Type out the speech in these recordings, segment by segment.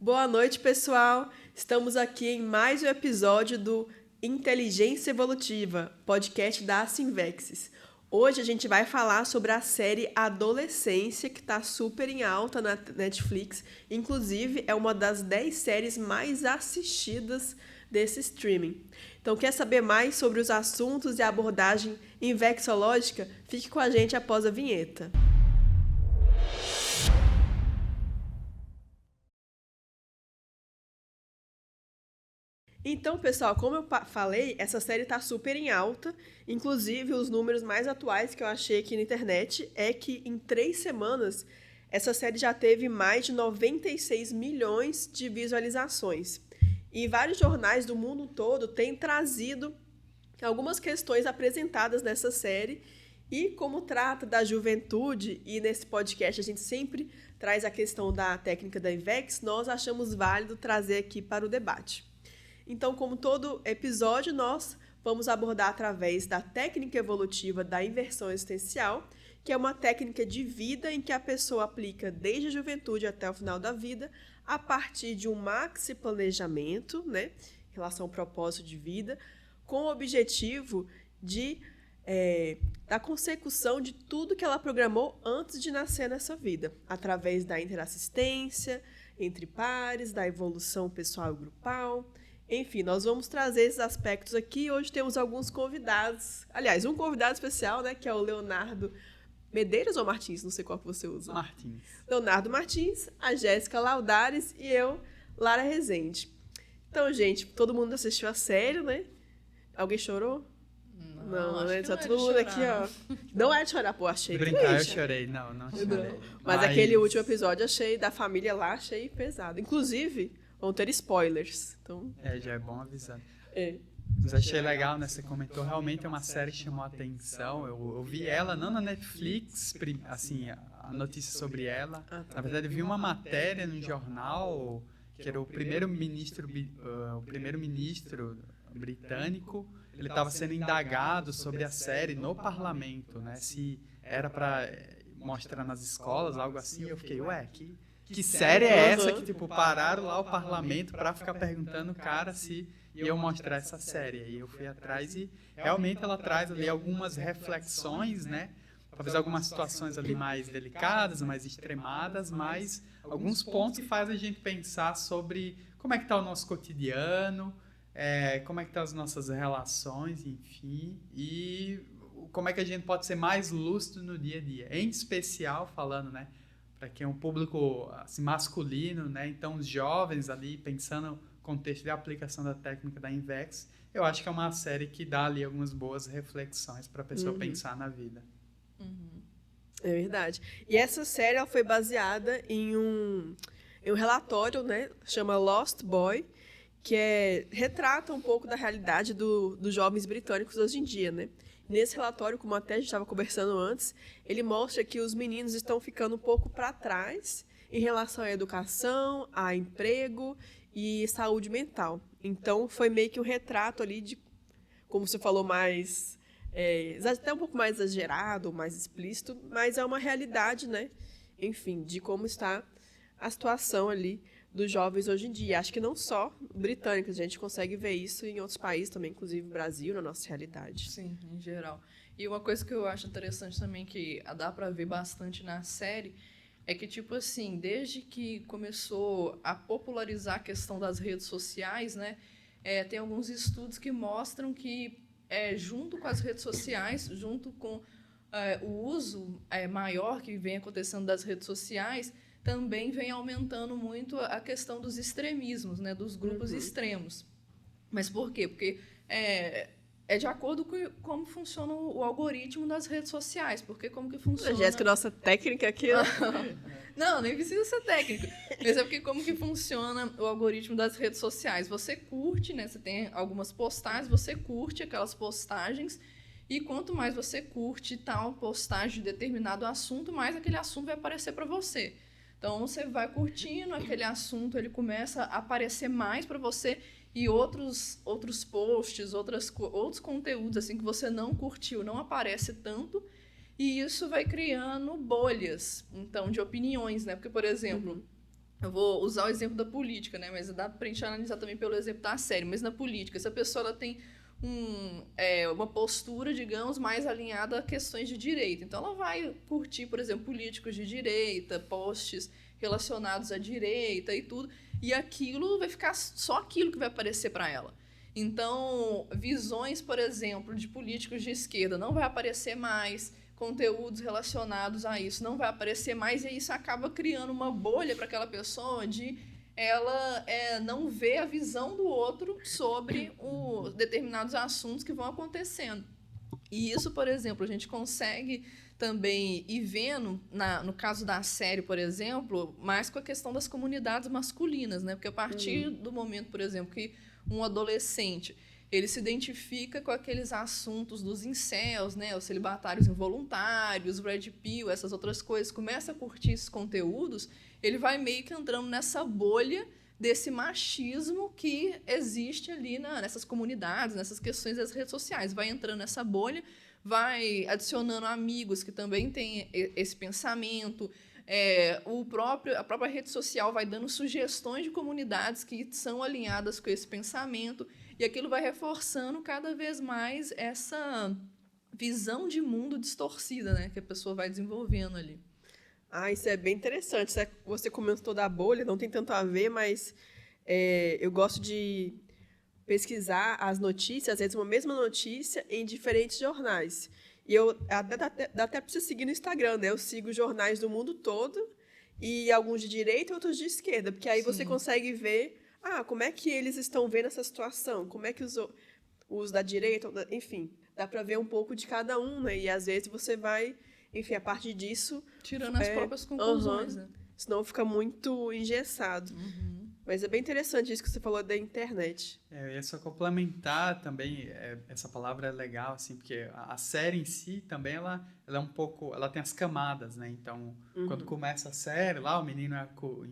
Boa noite, pessoal! Estamos aqui em mais um episódio do Inteligência Evolutiva, podcast da Assimvexis. Hoje a gente vai falar sobre a série Adolescência, que está super em alta na Netflix. Inclusive, é uma das 10 séries mais assistidas desse streaming. Então, quer saber mais sobre os assuntos e a abordagem invexológica? Fique com a gente após a vinheta. Então, pessoal, como eu falei, essa série está super em alta. Inclusive, os números mais atuais que eu achei aqui na internet é que em 3 semanas essa série já teve mais de 96 milhões de visualizações. E vários jornais do mundo todo têm trazido algumas questões apresentadas nessa série. E como trata da juventude, e nesse podcast a gente sempre traz a questão da técnica da IVEX, nós achamos válido trazer aqui para o debate. Então, como todo episódio, nós vamos abordar através da técnica evolutiva da inversão existencial, que é uma técnica de vida em que a pessoa aplica desde a juventude até o final da vida, a partir de um maxi planejamento, né, em relação ao propósito de vida, com o objetivo da consecução de tudo que ela programou antes de nascer nessa vida, através da interassistência, entre pares, da evolução pessoal e grupal. Enfim, nós vamos trazer esses aspectos aqui. Hoje temos alguns convidados. Aliás, um convidado especial, né, que é o Leonardo Medeiros ou Martins? Não sei qual que você usa. Martins. Leonardo Martins, a Jéssica Laudares e eu, Lara Rezende. Então, gente, todo mundo assistiu a série, né? Alguém chorou? Não, né? Só não é todo de mundo chorar, aqui, ó. Não é de chorar, pô, achei. Brincar, eu chorei. Não chorei. Mas aquele último episódio, achei, da família lá, achei pesado. Inclusive, vão ter spoilers. Então... já é bom avisar. É. Mas achei legal, né? Você comentou, realmente é uma série que chamou a atenção. Eu vi ela, não na Netflix, assim, a notícia sobre ela. Na verdade, eu vi uma matéria no jornal, que era o primeiro-ministro britânico. Ele estava sendo indagado sobre a série no parlamento, né? Se era para mostrar nas escolas, algo assim. Eu fiquei, que série é essa que, tipo, pararam lá o parlamento para ficar perguntando o cara se iam mostrar essa série? E eu fui atrás e realmente ela traz ali algumas reflexões, né? Talvez algumas situações ali mais delicadas, mais extremadas, mas alguns pontos que fazem a gente pensar sobre como é que está o nosso cotidiano, como é que estão as nossas relações, enfim, e como é que a gente pode ser mais lúcido no dia a dia. Em especial, falando, né, para quem é um público assim, masculino, né, então os jovens ali, pensando no contexto de aplicação da técnica da INVEX, eu acho que é uma série que dá ali algumas boas reflexões para a pessoa pensar na vida. É verdade. E essa série ela foi baseada em um relatório, né, chama Lost Boy, que retrata um pouco da realidade dos jovens britânicos hoje em dia, né? Nesse relatório, como até a gente estava conversando antes, ele mostra que os meninos estão ficando um pouco para trás em relação à educação, a emprego e saúde mental. Então, foi meio que um retrato ali de, como você falou, mais até um pouco mais exagerado, mais explícito, mas é uma realidade, né? Enfim, de como está a situação ali dos jovens hoje em dia. Acho que não só britânicos, a gente consegue ver isso em outros países também, inclusive Brasil, na nossa realidade. Sim, em geral. E uma coisa que eu acho interessante também, que dá para ver bastante na série, é que, tipo assim, desde que começou a popularizar a questão das redes sociais, né, tem alguns estudos que mostram que, junto com as redes sociais, junto com o uso maior que vem acontecendo das redes sociais, também vem aumentando muito a questão dos extremismos, né, dos grupos extremos. Mas por quê? Porque é de acordo com como funciona o algoritmo das redes sociais. Porque como que funciona... Jéssica, nossa técnica aqui... Não, nem precisa ser técnica. Mas é porque como que funciona o algoritmo das redes sociais. Você curte, né, você tem algumas postagens, você curte aquelas postagens, e quanto mais você curte tal postagem de determinado assunto, mais aquele assunto vai aparecer para você. Então, você vai curtindo aquele assunto, ele começa a aparecer mais para você, e outros posts, outros conteúdos assim que você não curtiu, não aparece tanto, e isso vai criando bolhas, então, de opiniões, né? Porque, por exemplo, Eu vou usar o exemplo da política, né? Mas dá pra gente analisar também pelo exemplo da série. Mas na política, se a pessoa ela tem uma postura, digamos, mais alinhada a questões de direita. Então, ela vai curtir, por exemplo, políticos de direita, posts relacionados à direita e tudo. E aquilo vai ficar só aquilo que vai aparecer para ela. Então, visões, por exemplo, de políticos de esquerda não vai aparecer mais, conteúdos relacionados a isso não vai aparecer mais, e isso acaba criando uma bolha para aquela pessoa de ela não ver a visão do outro sobre os determinados assuntos que vão acontecendo. E isso, por exemplo, a gente consegue também ir vendo, no caso da série, por exemplo, mais com a questão das comunidades masculinas, né? Porque a partir do momento, por exemplo, que um adolescente ele se identifica com aqueles assuntos dos incels, né? Os celibatários involuntários, red pill, essas outras coisas, começa a curtir esses conteúdos, ele vai meio que entrando nessa bolha desse machismo que existe ali nessas comunidades, nessas questões das redes sociais. Vai entrando nessa bolha, vai adicionando amigos que também têm esse pensamento. A própria rede social vai dando sugestões de comunidades que são alinhadas com esse pensamento, e aquilo vai reforçando cada vez mais essa visão de mundo distorcida, né, que a pessoa vai desenvolvendo ali. Isso é bem interessante. Você comentou da bolha, não tem tanto a ver, mas eu gosto de pesquisar as notícias, às vezes uma mesma notícia, em diferentes jornais. E eu dá até para você seguir no Instagram, né? Eu sigo jornais do mundo todo, e alguns de direita e outros de esquerda, porque aí você consegue ver como é que eles estão vendo essa situação, como é que os da direita, enfim, dá para ver um pouco de cada um, né? E às vezes você vai, enfim, a partir disso... tirando as próprias conclusões, né? Senão fica muito engessado. Mas é bem interessante isso que você falou da internet. Eu ia só complementar também, essa palavra é legal, assim, porque a série em si também, ela é um pouco, ela tem as camadas, né? Então, quando começa a série, lá o menino,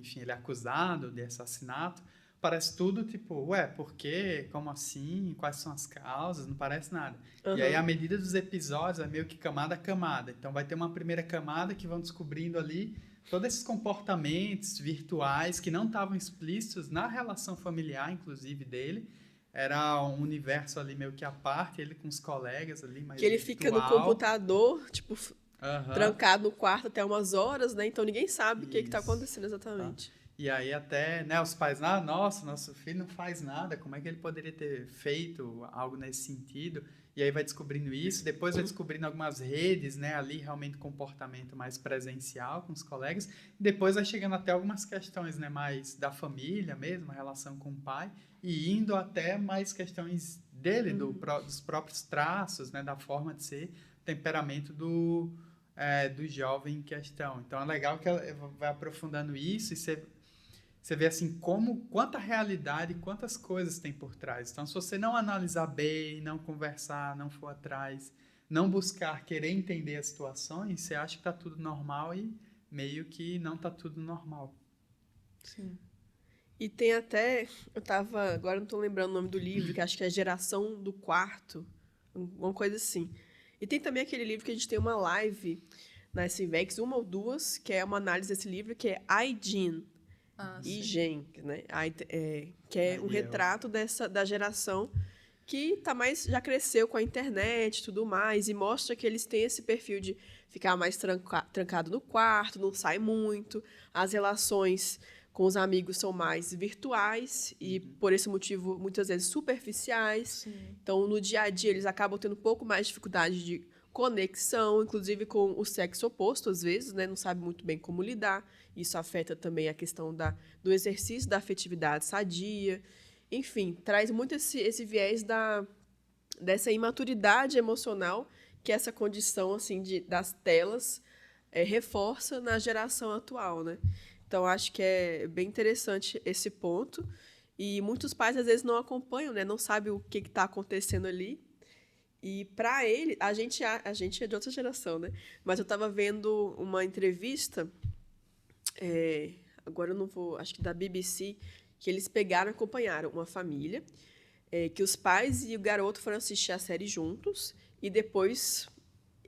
enfim, ele é acusado de assassinato, parece tudo tipo, por quê? Como assim? Quais são as causas? Não parece nada. E aí, à medida dos episódios, é meio que camada a camada. Então, vai ter uma primeira camada que vão descobrindo ali todos esses comportamentos virtuais que não estavam explícitos na relação familiar, inclusive, dele. Era um universo ali meio que à parte, ele com os colegas ali, mais que ele virtual. fica no computador, tipo, trancado no quarto até umas horas, né? Então ninguém sabe o que está acontecendo exatamente. E aí até, né, os pais, nosso filho não faz nada, como é que ele poderia ter feito algo nesse sentido? E aí vai descobrindo isso, depois vai descobrindo algumas redes, né, ali realmente comportamento mais presencial com os colegas, depois vai chegando até algumas questões, né, mais da família mesmo, a relação com o pai, e indo até mais questões dele, dos próprios traços, né, da forma de ser, temperamento do jovem em questão. Então é legal que ela vai aprofundando isso, e você vê assim quanta realidade, quantas coisas tem por trás. Então, se você não analisar bem, não conversar, não for atrás, não buscar querer entender as situações, você acha que está tudo normal e meio que não está tudo normal. Sim. E tem até, agora não estou lembrando o nome do livro, que acho que é Geração do Quarto, uma coisa assim. E tem também aquele livro que a gente tem uma live na SIVEX, uma ou duas, que é uma análise desse livro, que é iGen. IGEN, né? Que é um retrato da geração que já cresceu com a internet e tudo mais, e mostra que eles têm esse perfil de ficar mais trancado no quarto, não sai muito, as relações com os amigos são mais virtuais e, por esse motivo, muitas vezes superficiais. Sim. Então, no dia a dia, eles acabam tendo um pouco mais de dificuldade de conexão, inclusive com o sexo oposto, às vezes, né? Não sabe muito bem como lidar. Isso afeta também a questão do exercício da afetividade sadia. Enfim, traz muito esse viés dessa imaturidade emocional que essa condição assim, das telas reforça na geração atual, né? Então, acho que é bem interessante esse ponto. E muitos pais, às vezes, não acompanham, né? Não sabem o que está acontecendo ali. E para ele, a gente é de outra geração, né? Mas eu estava vendo uma entrevista, agora eu não vou, acho que da BBC, que eles pegaram e acompanharam uma família, que os pais e o garoto foram assistir a série juntos, e depois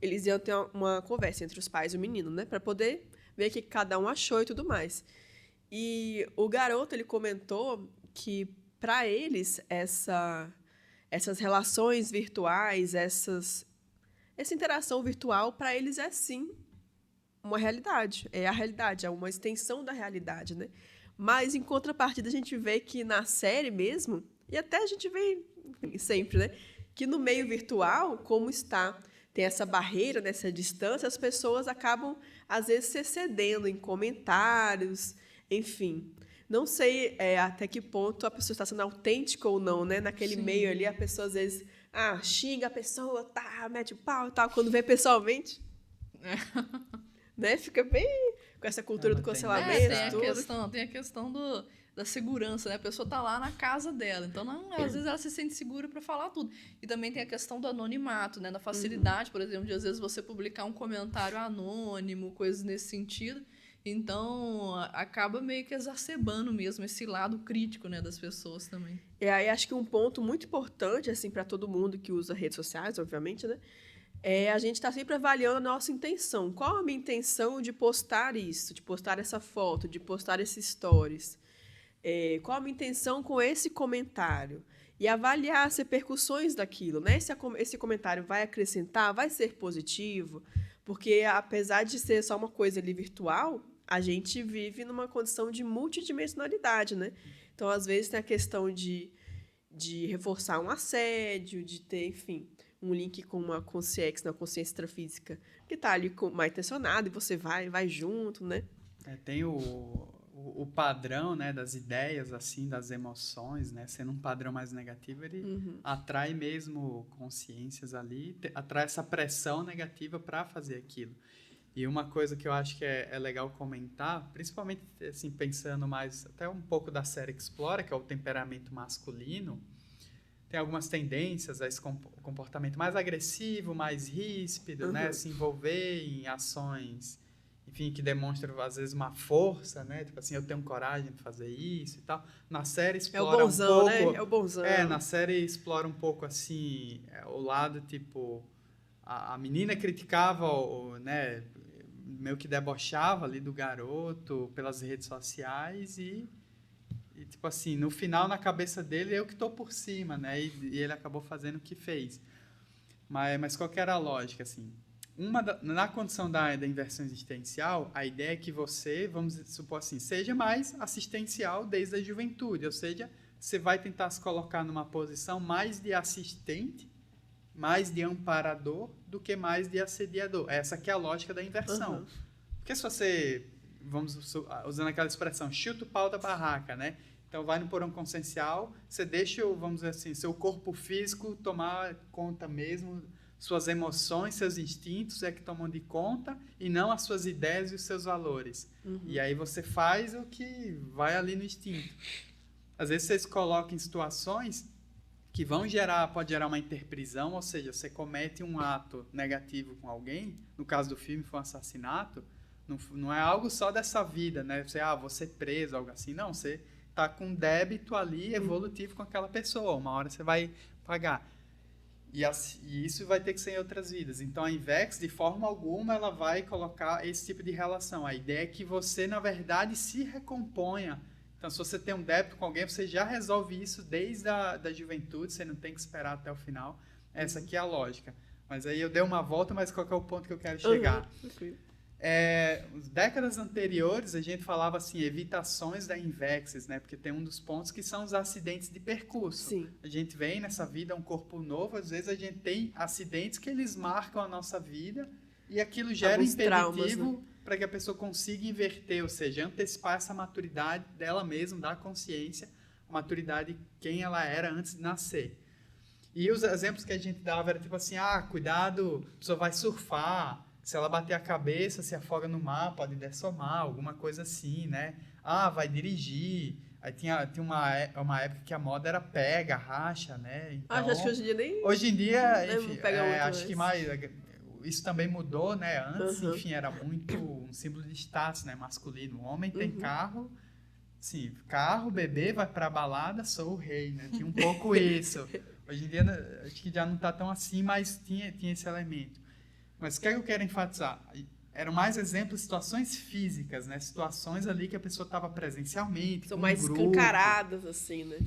eles iam ter uma conversa entre os pais e o menino, né? Para poder ver o que cada um achou e tudo mais. E o garoto, ele comentou que, para eles, essas relações virtuais, essa interação virtual, para eles é sim uma realidade. É a realidade, é uma extensão da realidade, né? Mas, em contrapartida, a gente vê que na série mesmo, e até a gente vê sempre, né? Que no meio virtual, como tem essa barreira, nessa distância, as pessoas acabam, às vezes, se excedendo em comentários, enfim. Não sei até que ponto a pessoa está sendo autêntica ou não, né? Naquele Sim. meio ali, a pessoa, às vezes, xinga a pessoa, tá, mete o pau e tal. Quando vê pessoalmente, né? Fica bem com essa cultura do Tem cancelamento, tem a tudo. questão da segurança, né? A pessoa tá lá na casa dela, então às vezes ela se sente segura para falar tudo. E também tem a questão do anonimato, né? Da facilidade, por exemplo, de às vezes você publicar um comentário anônimo, coisas nesse sentido. Então, acaba meio que exacerbando mesmo esse lado crítico, né, das pessoas também. E aí acho que um ponto muito importante, assim, para todo mundo que usa redes sociais, obviamente, né? É a gente estar sempre avaliando a nossa intenção. Qual a minha intenção de postar isso, de postar essa foto, de postar esses stories? Qual a minha intenção com esse comentário? E avaliar as repercussões daquilo, né? Esse comentário vai acrescentar, vai ser positivo? Porque, apesar de ser só uma coisa ali virtual, a gente vive numa condição de multidimensionalidade, né? Então, às vezes, tem a questão de reforçar um assédio, de ter, enfim, um link com uma consciência, na consciência extrafísica, que está ali mal intencionado e você vai junto, né? Tem o padrão, né, das ideias, assim, das emoções, né, sendo um padrão mais negativo, ele atrai mesmo consciências ali, atrai essa pressão negativa para fazer aquilo. E uma coisa que eu acho que é legal comentar, principalmente assim, pensando mais até um pouco da série que explora, que é o temperamento masculino, tem algumas tendências a esse comportamento mais agressivo, mais ríspido, né? Se envolver em ações, enfim, que demonstram às vezes uma força, né? Tipo assim, eu tenho coragem de fazer isso e tal. Na série explora bonzão, um né? pouco... É o bonzão. Na série explora um pouco assim, o lado tipo... A menina criticava, né? Meio que debochava ali do garoto pelas redes sociais e tipo assim, no final, na cabeça dele, eu que estou por cima, né? E ele acabou fazendo o que fez. Mas qual que era a lógica, assim? Na condição da inversão existencial, a ideia é que você, vamos supor assim, seja mais assistencial desde a juventude, ou seja, você vai tentar se colocar numa posição mais de assistente, mais de amparador, do que mais de assediador. Essa que é a lógica da inversão. Porque se você, vamos usando aquela expressão, chuta o pau da barraca, né? Então, vai no porão consciencial, você deixa, vamos dizer assim, seu corpo físico tomar conta mesmo, suas emoções, seus instintos é que tomam de conta e não as suas ideias e os seus valores. E aí você faz o que vai ali no instinto. Às vezes você se coloca em situações que pode gerar uma interprisão, ou seja, você comete um ato negativo com alguém, no caso do filme foi um assassinato, não é algo só dessa vida, né? Vou ser preso, algo assim. Não, você tá com um débito ali evolutivo com aquela pessoa. Uma hora você vai pagar. E isso vai ter que ser em outras vidas. Então, a Invex, de forma alguma, ela vai colocar esse tipo de relação. A ideia é que você, na verdade, se recomponha. Então, se você tem um débito com alguém, você já resolve isso desde da juventude, você não tem que esperar até o final. Essa aqui é a lógica. Mas aí eu dei uma volta, mas qual que é o ponto que eu quero chegar? Décadas anteriores, a gente falava assim, evitações da Invexes, né? Porque tem um dos pontos que são os acidentes de percurso. Sim. A gente vem nessa vida, um corpo novo, às vezes a gente tem acidentes que eles marcam a nossa vida e aquilo gera impeditivo, né? Para que a pessoa consiga inverter, ou seja, antecipar essa maturidade dela mesma, da consciência, a maturidade de quem ela era antes de nascer. E os exemplos que a gente dava era tipo assim, cuidado, a pessoa vai surfar, se ela bater a cabeça, se afoga no mar, pode dessomar, alguma coisa assim, né? Vai dirigir. Aí tinha uma época que a moda era pega, racha, né? Então, acho que hoje em dia nem... Hoje em dia, enfim, acho que mais... Isso também mudou, né? Antes, enfim, era muito um símbolo de status, né? Masculino. O homem tem carro, sim, carro, bebê, vai pra balada, sou o rei, né? Tinha um pouco isso. Hoje em dia, acho que já não tá tão assim, mas tinha esse elemento. Mas o que é que eu quero enfatizar? eram mais exemplos de situações físicas, né? Situações ali que a pessoa estava presencialmente, São com um mais grupo. escancaradas, assim, né?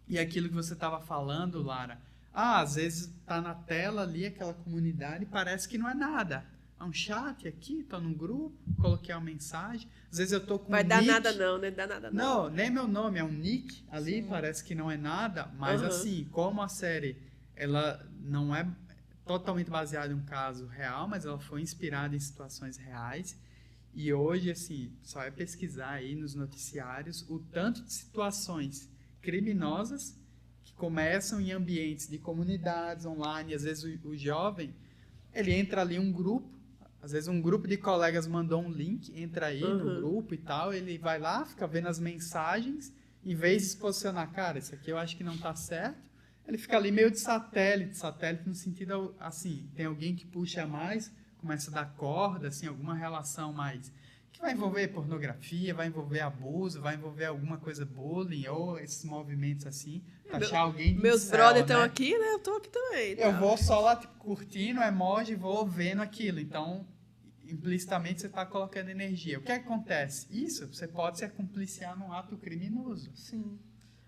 E aquilo que você estava falando, Lara, às vezes tá na tela ali aquela comunidade e parece que não é nada. É um chat aqui, tô num grupo, coloquei uma mensagem. Às vezes eu tô com Vai um dar nick. nada não, né? Dá nada não. Não, nem meu nome, é um nick ali, Sim. parece que não é nada, mas Aham. assim, como a série, ela não é totalmente baseada em um caso real, mas ela foi inspirada em situações reais, e hoje, assim, só é pesquisar aí nos noticiários o tanto de situações criminosas que começam em ambientes de comunidades online, às vezes o jovem, ele entra ali em um grupo, às vezes um grupo de colegas mandou um link, entra aí no grupo e tal, ele vai lá, fica vendo as mensagens, em vez de se posicionar, cara, isso aqui eu acho que não tá certo, ele fica ali meio de satélite no sentido, assim, tem alguém que puxa mais, começa a dar corda, assim, alguma relação mais, que vai envolver pornografia, vai envolver abuso, vai envolver alguma coisa bullying, ou esses movimentos assim, achar alguém de Meus incel, brothers estão né? aqui, né? Eu tô aqui também. Eu Tá? vou só lá, tipo, curtindo emoji, vou vendo aquilo. Então, implicitamente, você está colocando energia. O que acontece? Isso, você pode se acompliciar num ato criminoso. Sim.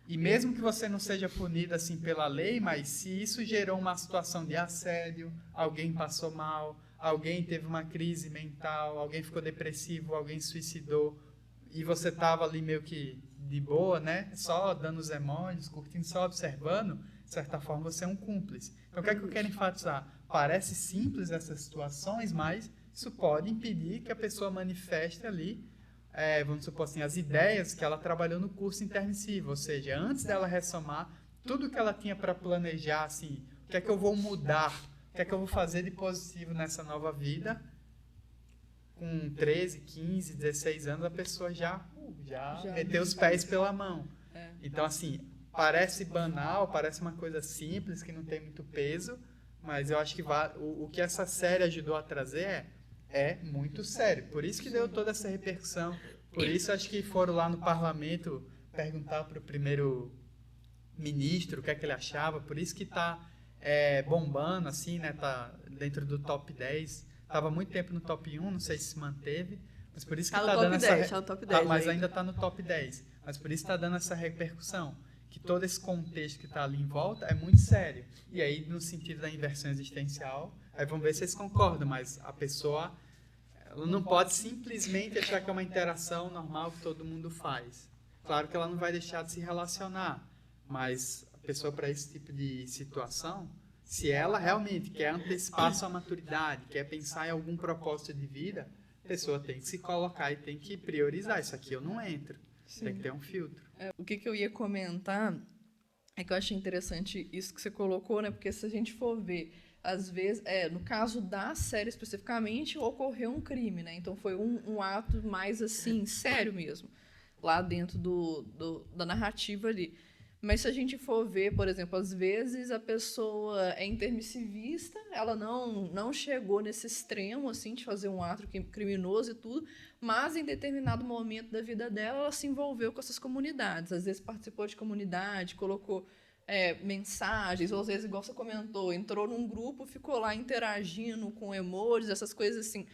E mesmo que você não seja punido assim pela lei, mas se isso gerou uma situação de assédio, alguém passou mal, alguém teve uma crise mental, alguém ficou depressivo, alguém suicidou, e você estava ali meio que de boa, né? Só dando os emojis, curtindo, só observando, de certa forma você é um cúmplice. Então o que é que eu quero enfatizar? Parece simples essas situações, mas isso pode impedir que a pessoa manifeste ali, vamos supor assim, as ideias que ela trabalhou no curso intermissivo, ou seja, antes dela ressomar, tudo que ela tinha para planejar, assim, o que é que eu vou mudar, o que é que eu vou fazer de positivo nessa nova vida, com 13, 15, 16 anos, a pessoa já meteu os pés pela mão. Então, assim, parece banal, parece uma coisa simples, que não tem muito peso, mas eu acho que o que essa série ajudou a trazer é muito sério. Por isso que deu toda essa repercussão. Por isso acho que foram lá no parlamento perguntar para o primeiro-ministro o que é que ele achava. Por isso que está bombando, assim, né? Tá dentro do top 10. Estava muito tempo no top 1, não sei se manteve. Mas por isso que está dando essa... Tá no top 10 mas ainda está no top 10. Mas por isso está dando essa repercussão. Que todo esse contexto que está ali em volta é muito sério. E aí, no sentido da inversão existencial, aí vamos ver se vocês concordam, mas a pessoa ela não pode simplesmente achar que é uma interação normal que todo mundo faz. Claro que ela não vai deixar de se relacionar, mas a pessoa, para esse tipo de situação, se ela realmente quer antecipar sua maturidade, quer pensar em algum propósito de vida, a pessoa tem que se colocar e tem que priorizar. Isso aqui eu não entro. Sim. Tem que ter um filtro. O que eu ia comentar é que eu achei interessante isso que você colocou, né? Porque se a gente for ver, às vezes, no caso da série especificamente, ocorreu um crime, né? Então foi um ato mais assim, sério mesmo, lá dentro da narrativa ali. Mas se a gente for ver, por exemplo, às vezes a pessoa é intermissivista, ela não chegou nesse extremo assim de fazer um ato criminoso e tudo, mas em determinado momento da vida dela, ela se envolveu com essas comunidades. Às vezes participou de comunidade, colocou mensagens, ou às vezes, igual você comentou, entrou num grupo, ficou lá interagindo com emojis, essas coisas assim.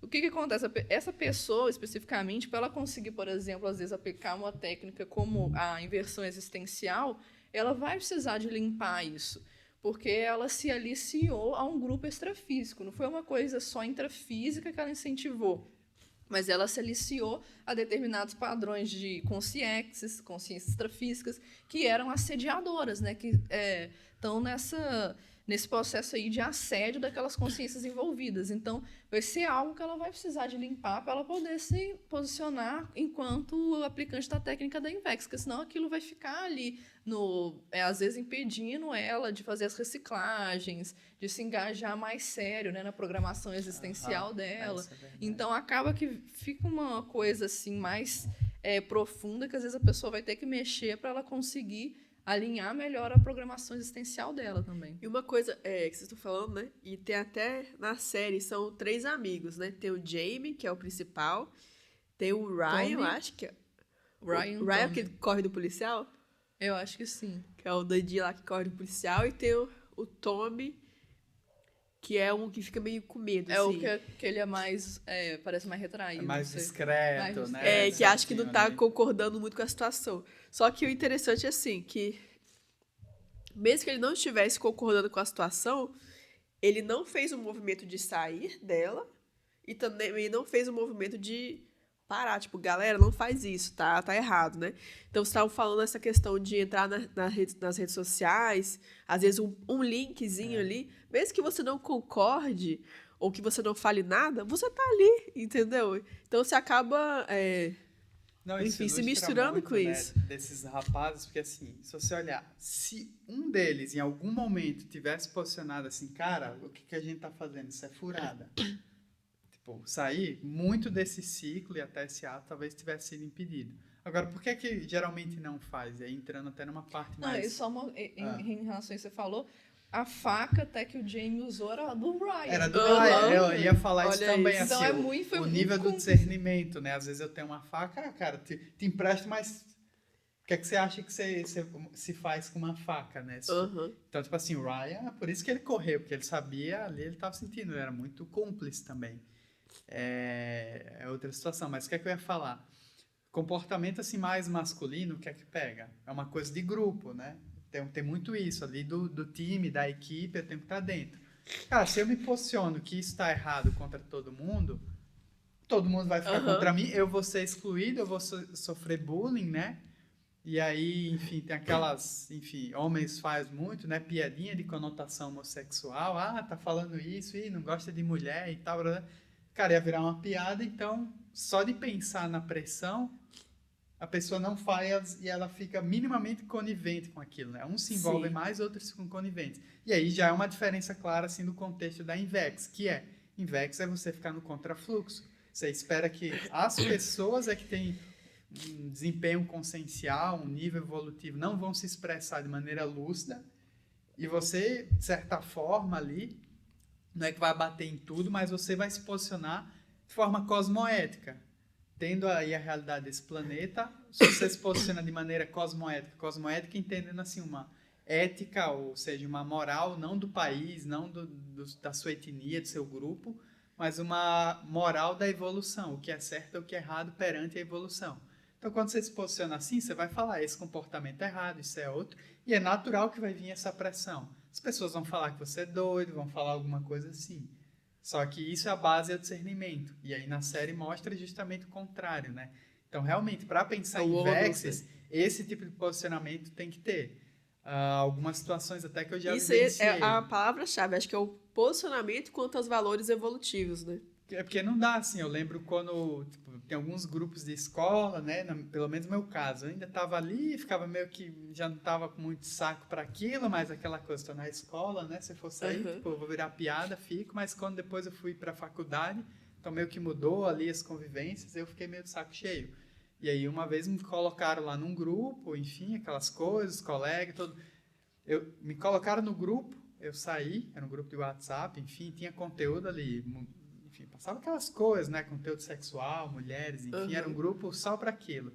O que acontece? Essa pessoa, especificamente, para ela conseguir, por exemplo, às vezes aplicar uma técnica como a inversão existencial, ela vai precisar de limpar isso, porque ela se aliciou a um grupo extrafísico. Não foi uma coisa só intrafísica que ela incentivou, mas ela se aliciou a determinados padrões de consciências extrafísicas que eram assediadoras, né? Que estão nesse processo aí de assédio daquelas consciências envolvidas. Então, vai ser algo que ela vai precisar de limpar para ela poder se posicionar enquanto aplicante da técnica da Invex, porque senão aquilo vai ficar ali, às vezes impedindo ela de fazer as reciclagens, de se engajar mais sério, né, na programação existencial dela. Então, acaba que fica uma coisa assim mais profunda, que às vezes a pessoa vai ter que mexer para ela conseguir alinhar melhor a programação existencial dela também. E uma coisa que vocês estão falando, né? E tem até na série, são 3 amigos, né? Tem o Jamie, que é o principal. Tem o Ryan, Tommy. eu acho que é. Ryan, O Ryan, Tommy. que corre do policial. Eu acho que sim. Que é o doidinho lá que corre do policial. E tem o Tommy, que é um que fica meio com medo, É assim. o que ele é mais, parece mais retraído. É mais não sei. discreto, Mais né? Que acha que não tá Certinho, né? concordando muito com a situação. Só que o interessante é assim, que mesmo que ele não estivesse concordando com a situação, ele não fez o movimento de sair dela e também não fez o movimento de parar. Tipo, galera, não faz isso, tá errado, né? Então, vocês estavam falando essa questão de entrar nas redes sociais, às vezes um linkzinho ali, mesmo que você não concorde ou que você não fale nada, você tá ali, entendeu? Então, você acaba, Não, isso enfim, se ilustra misturando muito, com né, isso. desses rapazes, porque assim, se você olhar, se um deles em algum momento tivesse posicionado assim, cara, o que que a gente tá fazendo? Isso é furada. Tipo, sair, muito desse ciclo e até esse ato talvez tivesse sido impedido. Agora, por que que geralmente não faz? E aí entrando até numa parte Não, e mais... só Ah. em relação a isso que você falou, a faca até que o Jamie usou era a do Ryan. Era do Aham. Ryan, eu ia falar isso Olha também, isso. Então assim, foi o muito nível do cúmplice. discernimento, né? Às vezes eu tenho uma faca, cara, te empresto, mas o que é que você acha que você se faz com uma faca, né? Aham. Então, tipo assim, o Ryan, por isso que ele correu, porque ele sabia, ali ele estava sentindo, ele era muito cúmplice também. É outra situação, mas o que é que eu ia falar? Comportamento assim mais masculino, o que é que pega? É uma coisa de grupo, né? Tem muito isso ali do time, da equipe, eu tenho que estar dentro. Cara, se eu me posiciono que isso está errado contra todo mundo vai ficar Aham. contra mim, eu vou ser excluído, eu vou sofrer bullying, né? E aí, enfim, tem aquelas, enfim, homens fazem muito, né? Piadinha de conotação homossexual. Ah, tá falando isso, e não gosta de mulher e tal. Blá, blá. Cara, ia virar uma piada, então, só de pensar na pressão, a pessoa não faz e ela fica minimamente conivente com aquilo, né? Uns se envolvem Sim. mais, outros ficam coniventes. E aí já é uma diferença clara, assim, do contexto da Invex, que Invex é você ficar no contrafluxo. Você espera que as pessoas é que têm um desempenho consciencial, um nível evolutivo, não vão se expressar de maneira lúcida, e você, de certa forma ali, não é que vai bater em tudo, mas você vai se posicionar de forma cosmoética. Tendo aí a realidade desse planeta, se você se posiciona de maneira cosmoética entendendo assim uma ética, ou seja, uma moral não do país, não da sua etnia, do seu grupo, mas uma moral da evolução, o que é certo e o que é errado perante a evolução. Então, quando você se posiciona assim, você vai falar, esse comportamento é errado, isso é outro, e é natural que vai vir essa pressão. As pessoas vão falar que você é doido, vão falar alguma coisa assim. Só que isso é a base do discernimento. E aí na série mostra justamente o contrário, né? Então, realmente, para pensar em vexes, esse tipo de posicionamento tem que ter. Algumas situações até que eu já Isso aí vivenciei. é a palavra-chave, acho que é o posicionamento quanto aos valores evolutivos, né? É porque não dá, assim, eu lembro quando, tipo, tem alguns grupos de escola, né, pelo menos no meu caso, eu ainda estava ali, ficava meio que, já não estava com muito saco para aquilo, mas aquela coisa, estou na escola, né, se eu for sair, tipo, eu vou virar piada, fico, mas quando depois eu fui para a faculdade, então meio que mudou ali as convivências, eu fiquei meio de saco cheio. E aí uma vez me colocaram lá num grupo, enfim, aquelas coisas, colega, todo... me colocaram no grupo, eu saí, era um grupo de WhatsApp, enfim, tinha conteúdo ali, enfim, passava aquelas coisas, né? Conteúdo sexual, mulheres, enfim, era um grupo só para aquilo.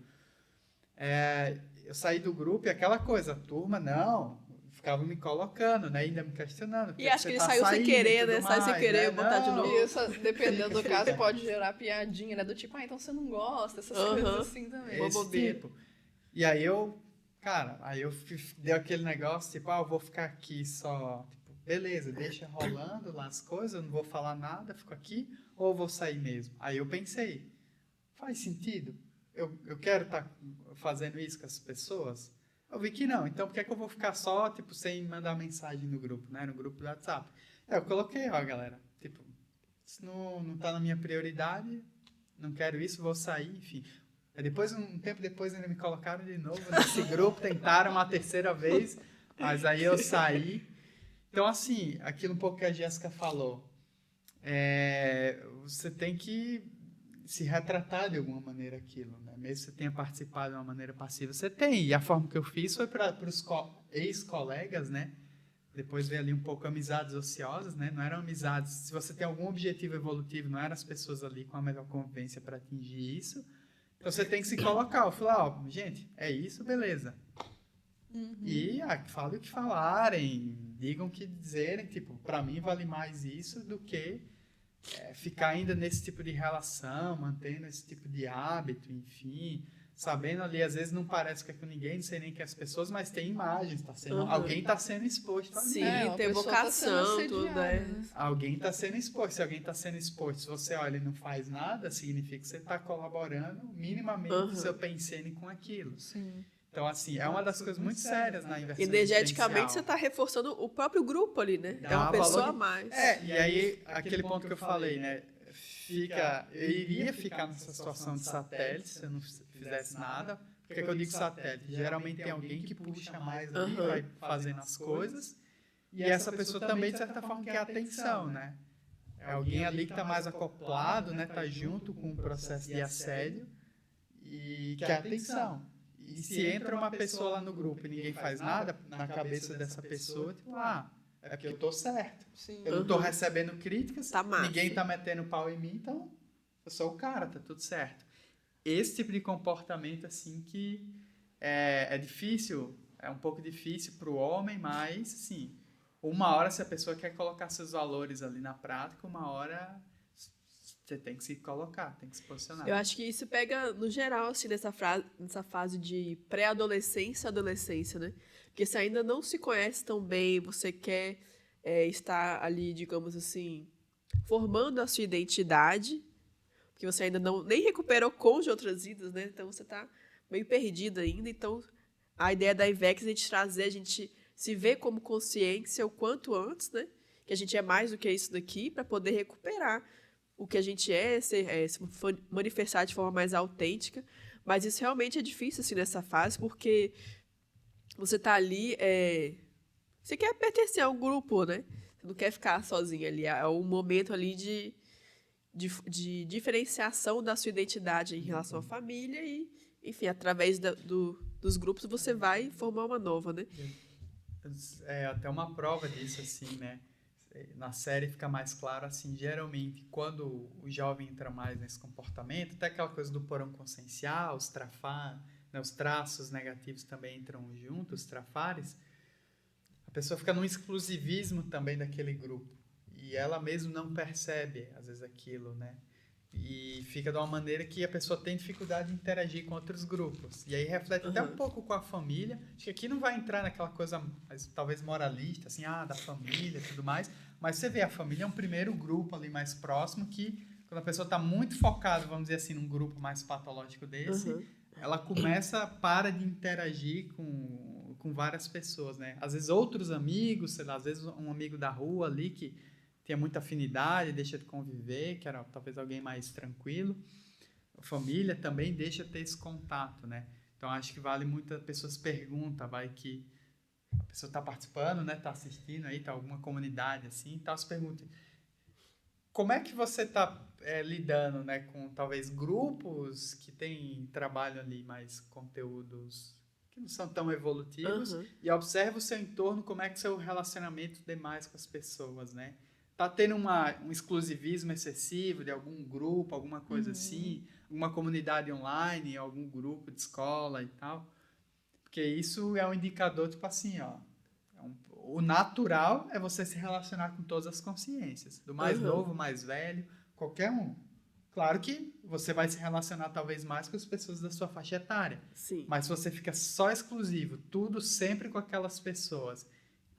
Eu saí do grupo e aquela coisa, a turma, não, ficava me colocando, né? Ainda me questionando. E acho que ele tá saiu sem saindo querer, e tudo né? Sai sem mais, querer, né? botar de Não. novo. E isso, dependendo do caso, pode gerar piadinha, né? Do tipo, então você não gosta, essas coisas assim também. Uma Esse bobeira. tipo. E aí eu, cara, deu aquele negócio, tipo, eu vou ficar aqui só, tipo, beleza, deixa rolando lá as coisas, eu não vou falar nada, fico aqui, ou eu vou sair mesmo? Aí eu pensei, faz sentido? Eu quero estar fazendo isso com as pessoas? Eu vi que não, então por que é que eu vou ficar só, tipo, sem mandar mensagem no grupo, né? No grupo do WhatsApp. Eu coloquei, ó, galera, tipo, isso não tá na minha prioridade, não quero isso, vou sair, enfim. Aí depois, um tempo depois, ainda me colocaram de novo nesse grupo, tentaram uma terceira vez, mas aí eu saí. Então, assim, aquilo um pouco que a Jéssica falou, você tem que se retratar de alguma maneira aquilo, né? Mesmo que você tenha participado de uma maneira passiva, você tem. E a forma que eu fiz foi para os ex-colegas, né? Depois veio ali um pouco amizades ociosas, né? Não eram amizades. Se você tem algum objetivo evolutivo, não eram as pessoas ali com a melhor convivência para atingir isso. Então você tem que se colocar. Eu falei, ó, gente, é isso, beleza. E falem o que falarem, digam o que dizerem, tipo, pra mim vale mais isso do que ficar ainda nesse tipo de relação, mantendo esse tipo de hábito, enfim, sabendo ali, às vezes não parece que é com ninguém, não sei nem que é as pessoas, mas tem imagens, alguém está sendo exposto ali. Sim, uma tem pessoa vocação, tá sendo tudo, assediada, Alguém está sendo exposto. Se alguém está sendo exposto, se você olha e não faz nada, significa que você está colaborando minimamente seu pensando com aquilo. Sim. Então, assim, é uma das coisas muito sérias na inversão Energeticamente, você existencial. está reforçando o próprio grupo ali, né? É Dá uma pessoa valor a mais. E aí, aquele ponto que eu falei, né? Eu iria ficar nessa situação de satélite se eu não fizesse nada. Por que eu digo satélite? Geralmente tem alguém que puxa mais ali, vai fazendo as coisas, e essa pessoa também, de certa forma, quer atenção, né? É alguém ali que está mais acoplado, né? Está junto com o processo de assédio e quer atenção. E se entra uma pessoa lá no grupo e ninguém faz nada, na cabeça dessa pessoa, tipo, é porque eu tô certo. Sim. Eu não tô recebendo críticas, Tá massa. ninguém tá metendo pau em mim, então eu sou o cara, tá tudo certo. Esse tipo de comportamento, assim, que é difícil, é um pouco difícil pro homem, mas, assim, uma hora, se a pessoa quer colocar seus valores ali na prática, uma hora você tem que se colocar, tem que se posicionar. Eu acho que isso pega, no geral, assim, nessa fase de pré-adolescência e adolescência, né? Porque você ainda não se conhece tão bem, você quer estar ali, digamos assim, formando a sua identidade, porque você ainda nem recuperou com de outras vidas, né? Então você está meio perdido ainda. Então a ideia da IVEX é a gente trazer, a gente se ver como consciência o quanto antes, né? Que a gente é mais do que isso daqui, para poder recuperar o que a gente se manifestar de forma mais autêntica. Mas isso realmente é difícil assim, nessa fase, porque você está ali, você quer pertencer a um grupo, né? Você não quer ficar sozinho ali. É um momento ali de diferenciação da sua identidade em relação à família e, enfim, através dos grupos você vai formar uma nova, né? É até uma prova disso, assim, né? Na série fica mais claro, assim, geralmente, quando o jovem entra mais nesse comportamento, até aquela coisa do porão consciencial, né, os traços negativos também entram juntos, os trafares, a pessoa fica num exclusivismo também daquele grupo. E ela mesmo não percebe, às vezes, aquilo, né? E fica de uma maneira que a pessoa tem dificuldade de interagir com outros grupos. E aí reflete até um pouco com a família. Acho que aqui não vai entrar naquela coisa, talvez moralista, assim, da família e tudo mais. Mas você vê, a família é um primeiro grupo ali mais próximo que, quando a pessoa está muito focada, vamos dizer assim, num grupo mais patológico desse, ela para de interagir com várias pessoas, né? Às vezes outros amigos, sei lá, às vezes um amigo da rua ali que tinha muita afinidade, deixa de conviver, que era talvez alguém mais tranquilo. A família também deixa de ter esse contato, né? Então, acho que vale muito, a pessoa se pergunta, vai que a pessoa está participando, né? Está assistindo aí, está alguma comunidade assim, então se pergunta, como é que você está lidando, né, com talvez grupos que têm trabalho ali mais conteúdos que não são tão evolutivos, e observa o seu entorno, como é que seu relacionamento demais com as pessoas, né? Tá tendo um exclusivismo excessivo de algum grupo, alguma coisa assim, alguma comunidade online, algum grupo de escola e tal. Porque isso é um indicador, tipo assim, o natural é você se relacionar com todas as consciências, do mais novo, mais velho, qualquer um. Claro que você vai se relacionar talvez mais com as pessoas da sua faixa etária. Sim. Mas se você fica só exclusivo, tudo sempre com aquelas pessoas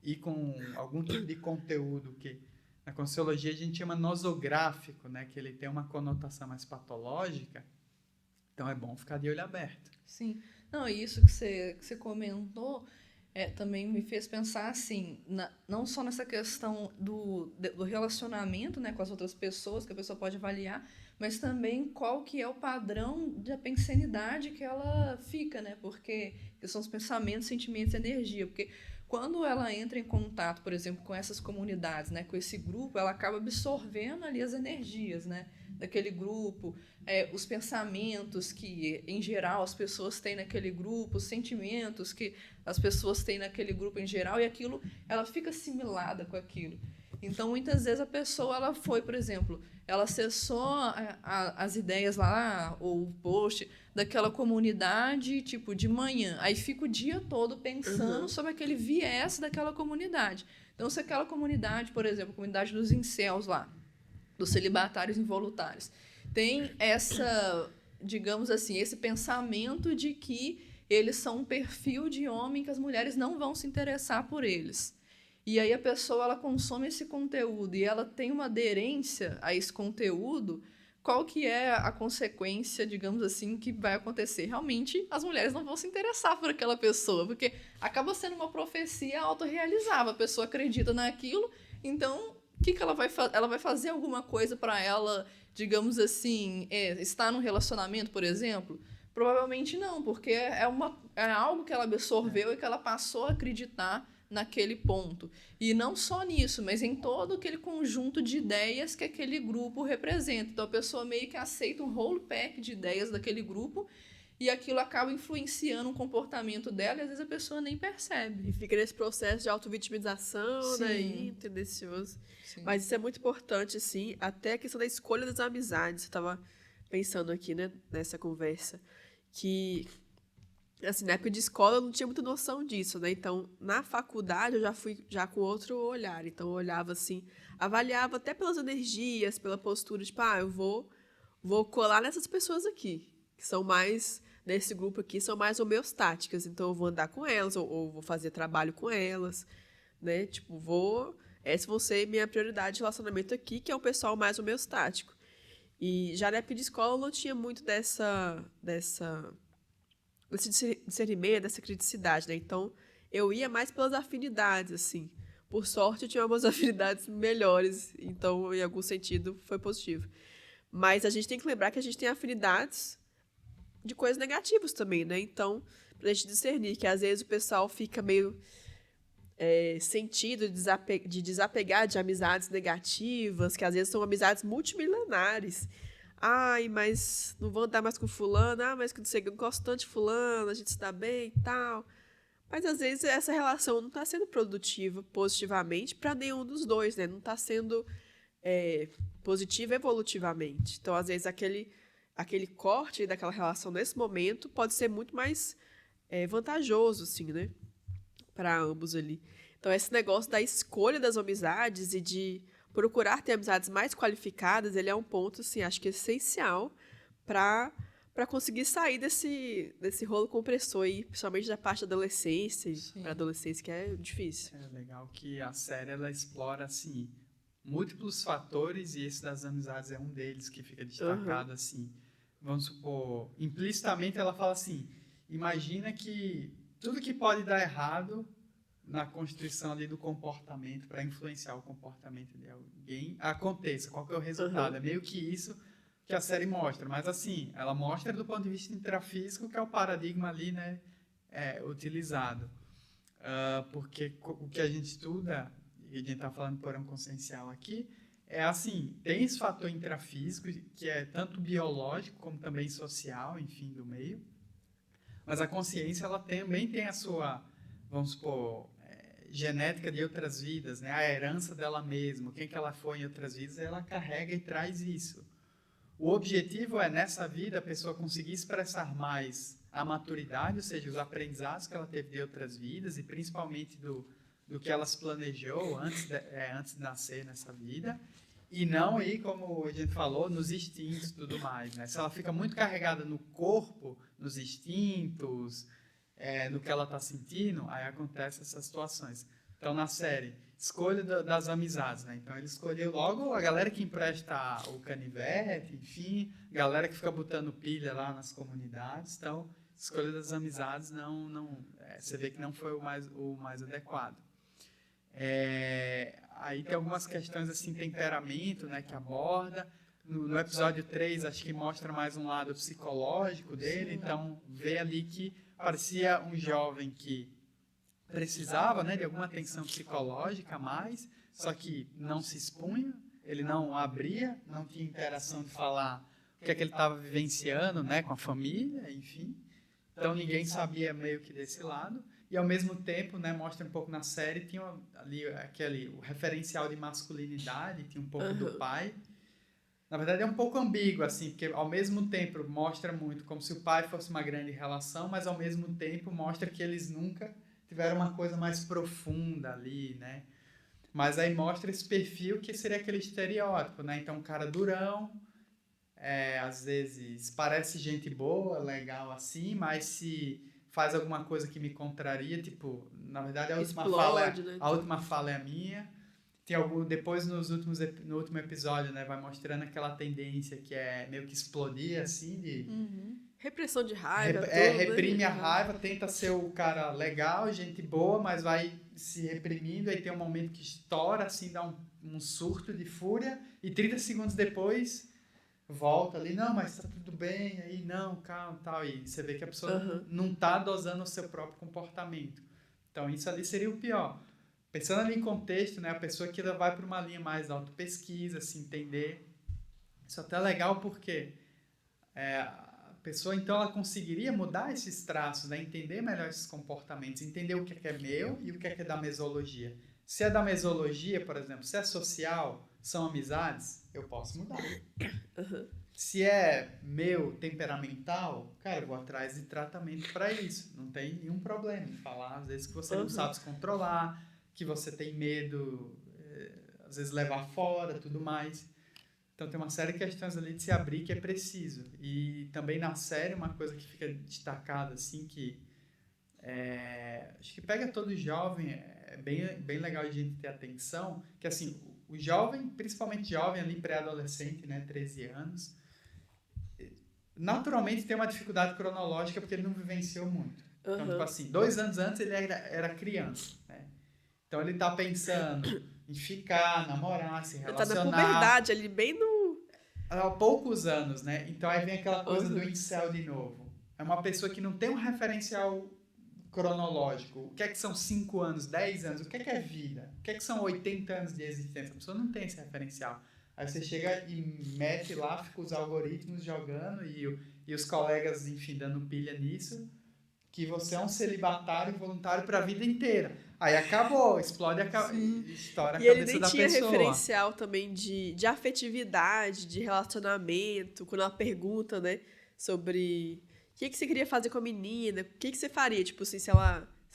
e com algum tipo de conteúdo que na Conscienciologia a gente chama nosográfico, né? Que ele tem uma conotação mais patológica. Então é bom ficar de olho aberto. Sim. Não, isso que você comentou também me fez pensar assim, não só nessa questão do relacionamento, né, com as outras pessoas, que a pessoa pode avaliar, mas também qual que é o padrão da pensenidade que ela fica, né? Porque são os pensamentos, sentimentos e energia. Porque quando ela entra em contato, por exemplo, com essas comunidades, né, com esse grupo, ela acaba absorvendo ali as energias, né, daquele grupo, os pensamentos que, em geral, as pessoas têm naquele grupo, os sentimentos que as pessoas têm naquele grupo em geral, e aquilo, ela fica assimilada com aquilo. Então, muitas vezes a pessoa ela foi, por exemplo, ela acessou as ideias lá, ou o post daquela comunidade, tipo, de manhã. Aí fica o dia todo pensando sobre aquele viés daquela comunidade. Então, se aquela comunidade, por exemplo, a comunidade dos incels lá, dos celibatários involuntários, tem essa, digamos assim, esse pensamento de que eles são um perfil de homem que as mulheres não vão se interessar por eles. E aí a pessoa ela consome esse conteúdo e ela tem uma aderência a esse conteúdo, qual que é a consequência, digamos assim, que vai acontecer? Realmente, as mulheres não vão se interessar por aquela pessoa, porque acaba sendo uma profecia autorrealizável. A pessoa acredita naquilo, então, o que ela vai fazer? Ela vai fazer alguma coisa para ela, digamos assim, estar num relacionamento, por exemplo? Provavelmente não, porque é algo que ela absorveu e que ela passou a acreditar naquele ponto. E não só nisso, mas em todo aquele conjunto de ideias que aquele grupo representa. Então, a pessoa meio que aceita um whole pack de ideias daquele grupo e aquilo acaba influenciando o comportamento dela e às vezes a pessoa nem percebe. E fica nesse processo de autovitimização, né? Sim. Tendencioso. Sim. Mas isso é muito importante, sim. Até a questão da escolha das amizades. Eu estava pensando aqui, né? Nessa conversa. Que, assim, na época de escola eu não tinha muita noção disso, né? Então, na faculdade eu já fui já com outro olhar. Então, eu olhava assim, avaliava até pelas energias, pela postura, tipo, eu vou colar nessas pessoas aqui, que são mais, nesse grupo aqui, são mais homeostáticas. Então, eu vou andar com elas, ou vou fazer trabalho com elas, né? Tipo, essa vai ser minha prioridade de relacionamento aqui, que é um pessoal mais homeostático. E já na época de escola eu não tinha muito desse discernimento, dessa criticidade, né? Então, eu ia mais pelas afinidades, assim. Por sorte, eu tinha umas afinidades melhores, então, em algum sentido, foi positivo. Mas a gente tem que lembrar que a gente tem afinidades de coisas negativas também, né? Então, pra gente discernir que às vezes o pessoal fica meio sentido de desapegar de amizades negativas, que às vezes são amizades multimilenares. Ai, mas não vou andar mais com fulano. Mas que não sei, eu gosto tanto de fulano, a gente se dá bem e tal. Mas às vezes essa relação não está sendo produtiva positivamente para nenhum dos dois, né? Não está sendo positiva evolutivamente. Então, às vezes, aquele corte daquela relação nesse momento pode ser muito mais vantajoso, assim, né? Para ambos ali. Então, esse negócio da escolha das amizades e de procurar ter amizades mais qualificadas, ele é um ponto, assim, acho que essencial para conseguir sair desse rolo compressor aí, principalmente da parte da adolescência, para adolescência, que é difícil. É legal que a série ela explora assim múltiplos fatores e esse das amizades é um deles que fica destacado assim. Vamos supor, implicitamente ela fala assim: imagina que tudo que pode dar errado na constituição ali do comportamento, para influenciar o comportamento de alguém, aconteça. Qual que é o resultado? É meio que isso que a série mostra. Mas, assim, ela mostra do ponto de vista intrafísico, que é o paradigma ali, né, utilizado. Porque o que a gente estuda, e a gente está falando por um consciencial aqui, é assim, tem esse fator intrafísico, que é tanto biológico como também social, enfim, do meio. Mas a consciência, ela também tem a sua, vamos supor, genética de outras vidas, né? A herança dela mesma, quem que ela foi em outras vidas, ela carrega e traz isso. O objetivo é, nessa vida, a pessoa conseguir expressar mais a maturidade, ou seja, os aprendizados que ela teve de outras vidas, e principalmente do que ela se planejou antes de nascer nessa vida, e não ir, como a gente falou, nos instintos e tudo mais, né? Se ela fica muito carregada no corpo, nos instintos, no que ela está sentindo, aí acontecem essas situações. Então, na série, escolha das amizades, né? Então, ele escolheu logo a galera que empresta o canivete, enfim, galera que fica botando pilha lá nas comunidades. Então, escolha das amizades você vê que não foi o mais adequado. Aí tem algumas questões assim, temperamento, né, que aborda. No episódio 3, acho que mostra mais um lado psicológico dele. Então, vê ali que parecia um jovem que precisava, né, de alguma atenção psicológica a mais, só que não se expunha, ele não abria, não tinha interação de falar o que é que ele estava vivenciando, né, com a família, enfim. Então ninguém sabia meio que desse lado. E ao mesmo tempo, né, mostra um pouco na série, tinha ali o referencial de masculinidade, tinha um pouco do pai. Na verdade é um pouco ambíguo, assim, porque ao mesmo tempo mostra muito como se o pai fosse uma grande relação, mas ao mesmo tempo mostra que eles nunca tiveram uma coisa mais profunda ali, né? Mas aí mostra esse perfil que seria aquele estereótipo, né? Então, um cara durão, às vezes parece gente boa, legal assim, mas se faz alguma coisa que me contraria, tipo, na verdade Explode, né? a última fala é a minha. Tem depois no último episódio, né, vai mostrando aquela tendência que é meio que explodir, assim, de... Repressão de raiva, reprime né? a raiva, tenta ser o cara legal, gente boa, mas vai se reprimindo, aí tem um momento que estoura, assim, dá um surto de fúria, e 30 segundos depois volta ali, não, mas tá tudo bem, aí não, calma, tal, e você vê que a pessoa não tá dosando o seu próprio comportamento. Então isso ali seria o pior. Pensando ali em contexto, né, a pessoa que ela vai para uma linha mais auto-pesquisa, se entender. Isso até é legal porque a pessoa, então, ela conseguiria mudar esses traços, né, entender melhor esses comportamentos, entender o que é meu e o que é da mesologia. Se é da mesologia, por exemplo, se é social, são amizades, eu posso mudar. Se é meu temperamental, cara, eu vou atrás de tratamento para isso. Não tem nenhum problema em falar, às vezes, que você não sabe se controlar, que você tem medo, às vezes, levar fora, tudo mais. Então, tem uma série de questões ali de se abrir que é preciso. E também na série, uma coisa que fica destacada, assim, que acho que pega todo jovem, é bem legal de a gente ter atenção, que, assim, o jovem, principalmente jovem ali, pré-adolescente, né, 13 anos, naturalmente tem uma dificuldade cronológica porque ele não vivenciou muito. Então, tipo assim, 2 anos antes ele era criança, né? Então ele tá pensando em ficar, namorar, se relacionar. Tá na puberdade ali, bem no... Há poucos anos, né? Então aí vem aquela coisa do incel de novo. É uma pessoa que não tem um referencial cronológico. O que é que são 5 anos, 10 anos? O que é vida? O que é que são 80 anos de existência? A pessoa não tem esse referencial. Aí você chega e mete lá, fica os algoritmos jogando e os colegas, enfim, dando pilha nisso, que você é um celibatário voluntário para a vida inteira. Aí acabou, explode estoura a E ele cabeça nem da tinha pessoa. referencial também de afetividade, de relacionamento, quando ela pergunta, né, sobre o que você queria fazer com a menina, o que você faria, tipo assim, se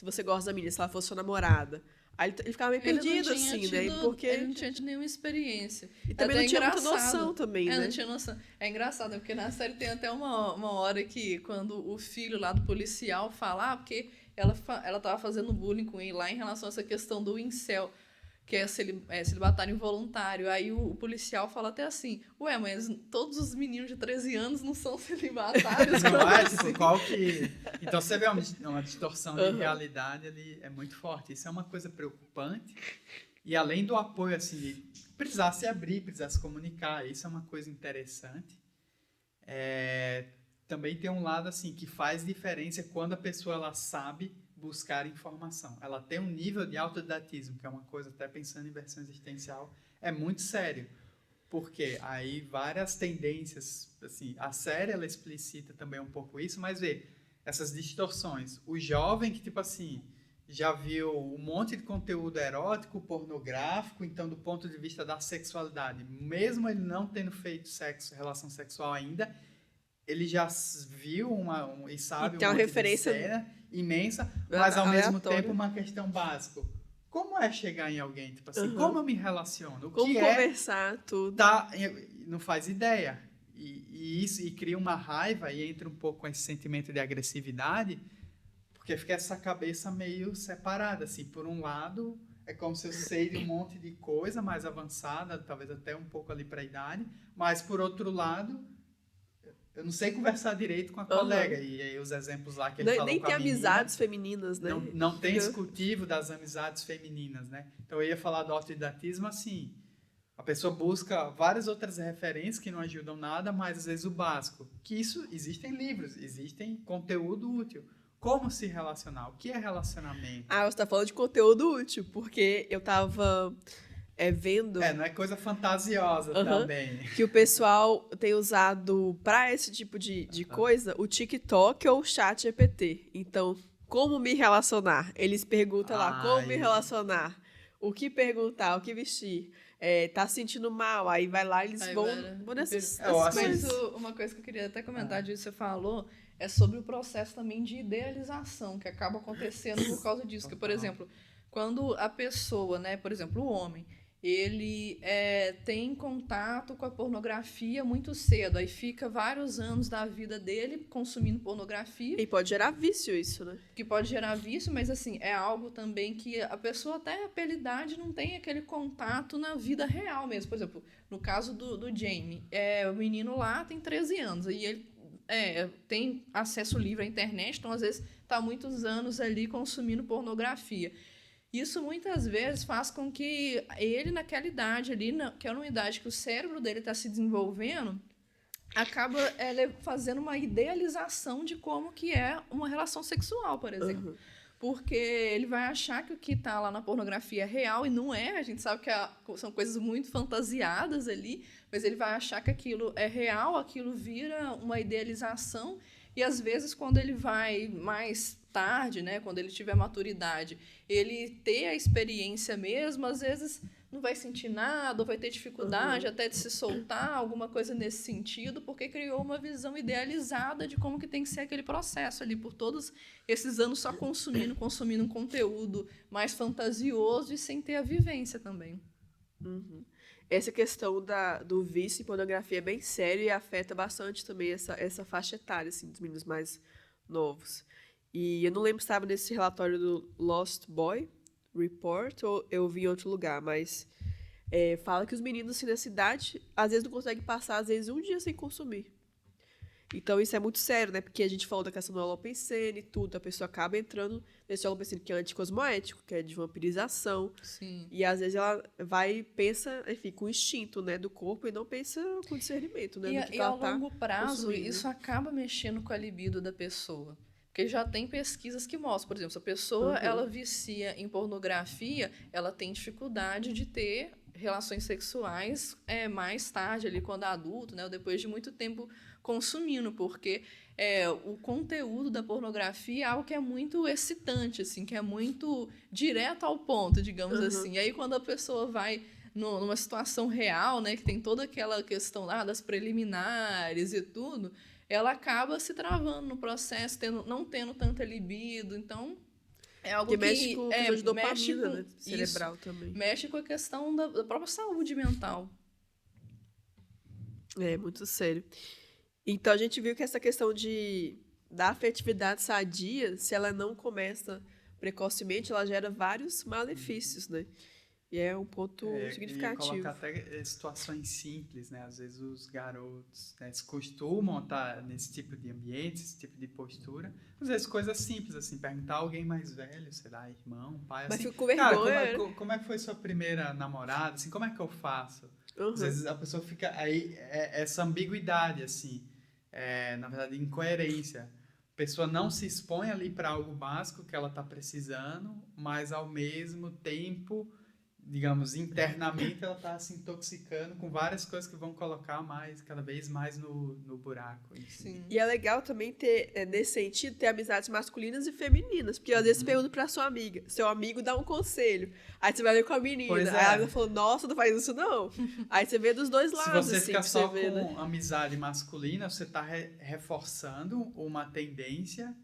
você gosta da menina, se ela fosse sua namorada. Aí ele ficava meio perdido, assim, né? Porque... Ele não tinha tido nenhuma experiência. E também até não tinha muita noção também, né? Não tinha noção. É engraçado, porque na série tem até uma hora que, quando o filho lá do policial fala, porque ela tava fazendo bullying com ele lá em relação a essa questão do incel, que é celibatário involuntário. Aí o policial fala até assim, ué, mas todos os meninos de 13 anos não são celibatários? Não é, tipo, qual que... Então você vê uma distorção de realidade ali, é muito forte. Isso é uma coisa preocupante. E além do apoio, assim, de precisar se abrir, precisar se comunicar, isso é uma coisa interessante. Também tem um lado, assim, que faz diferença quando a pessoa, ela sabe buscar informação. Ela tem um nível de autodidatismo, que é uma coisa, até pensando em versão existencial, é muito sério. Porque aí várias tendências, assim, a série ela explicita também um pouco isso, mas vê, essas distorções. O jovem que, tipo assim, já viu um monte de conteúdo erótico, pornográfico, então do ponto de vista da sexualidade, mesmo ele não tendo feito relação sexual ainda, ele já viu e sabe uma referência de cena imensa, mas ao mesmo tempo uma questão básica. Como é chegar em alguém? Tipo assim, como eu me relaciono? Como conversar, tudo. Não faz ideia. E cria uma raiva e entra um pouco com esse sentimento de agressividade, porque fica essa cabeça meio separada. Assim, por um lado, é como se eu sei de um monte de coisa mais avançada, talvez até um pouco ali para a idade, mas por outro lado, eu não sei conversar direito com a colega. E aí os exemplos lá que ele falou nem com a menina... Nem tem amizades femininas, né? Não tem esse cultivo das amizades femininas, né? Então eu ia falar do autodidatismo assim. A pessoa busca várias outras referências que não ajudam nada, mas às vezes o básico. Que isso, existem livros, existem conteúdo útil. Como se relacionar? O que é relacionamento? Você tá falando de conteúdo útil, porque eu tava vendo Não é coisa fantasiosa também. que o pessoal tem usado para esse tipo de coisa o TikTok ou o chat GPT. Então, como me relacionar? Eles perguntam lá, como me relacionar? O que perguntar, o que vestir? Tá se sentindo mal, aí vai lá e eles vão nessas Mas uma coisa que eu queria até comentar disso que você falou é sobre o processo também de idealização que acaba acontecendo por causa disso. Que, por exemplo, quando a pessoa, né, por exemplo, o homem, ele tem contato com a pornografia muito cedo, aí fica vários anos da vida dele consumindo pornografia. E pode gerar vício isso, né? Que pode gerar vício, mas assim, é algo também que a pessoa até pela idade não tem aquele contato na vida real mesmo. Por exemplo, no caso do Jamie, o menino lá tem 13 anos, e ele tem acesso livre à internet, então às vezes está há muitos anos ali consumindo pornografia. Isso muitas vezes faz com que ele, naquela idade ali, que é uma idade que o cérebro dele está se desenvolvendo, acaba fazendo uma idealização de como que é uma relação sexual, por exemplo. Porque ele vai achar que o que está lá na pornografia é real e não é. A gente sabe que são coisas muito fantasiadas ali, mas ele vai achar que aquilo é real, aquilo vira uma idealização. E, às vezes, quando ele vai mais tarde, né, quando ele tiver maturidade, ele ter a experiência mesmo, às vezes não vai sentir nada, ou vai ter dificuldade até de se soltar, alguma coisa nesse sentido, porque criou uma visão idealizada de como que tem que ser aquele processo ali, por todos esses anos só consumindo um conteúdo mais fantasioso e sem ter a vivência também. Essa questão do vício em pornografia é bem séria e afeta bastante também essa faixa etária, assim, dos meninos mais novos. E eu não lembro se estava nesse relatório do Lost Boy Report ou eu vi em outro lugar, mas fala que os meninos, assim, nessa idade, às vezes não conseguem passar, às vezes, um dia sem consumir. Então, isso é muito sério, né? Porque a gente falou da questão do holopensene e tudo, a pessoa acaba entrando nesse holopensene que é anticosmoético, que é de vampirização. Sim. E, às vezes, ela vai e pensa, enfim, com o instinto, né, do corpo e não pensa com discernimento, né? E ao longo prazo, isso acaba mexendo com a libido da pessoa. Porque já tem pesquisas que mostram, por exemplo, se a pessoa ela vicia em pornografia, ela tem dificuldade de ter relações sexuais mais tarde, ali, quando adulto, né, ou depois de muito tempo consumindo, porque o conteúdo da pornografia é algo que é muito excitante, assim, que é muito direto ao ponto, digamos assim. E aí, quando a pessoa vai numa situação real, né, que tem toda aquela questão lá das preliminares e tudo, ela acaba se travando no processo, não tendo tanta libido. Então, é algo que mexe com a de dopamina, né? Cerebral isso, também. mexe com a questão da própria saúde mental. É muito sério. Então, a gente viu que essa questão da afetividade sadia, se ela não começa precocemente, ela gera vários malefícios, né? E é um ponto significativo. E colocar até situações simples, né? Às vezes os garotos, né, se costumam estar nesse tipo de ambiente, esse tipo de postura. Às vezes coisas simples, assim, perguntar a alguém mais velho, sei lá, irmão, pai, mas assim. fico com vergonha. Cara, como é que foi sua primeira namorada? Assim, como é que eu faço? Às vezes a pessoa fica aí, essa ambiguidade, assim, na verdade, incoerência. A pessoa não se expõe ali para algo básico que ela está precisando, mas ao mesmo tempo, digamos, internamente ela está se intoxicando com várias coisas que vão colocar cada vez mais no buraco. Sim. E é legal também ter, nesse sentido, ter amizades masculinas e femininas. Porque às vezes você pergunta pra sua amiga, seu amigo dá um conselho. Aí você vai ver com a menina. Aí a menina falou, nossa, não faz isso não. Aí você vê dos dois lados. Se você assim, ficar só com né? amizade masculina, você está reforçando uma tendência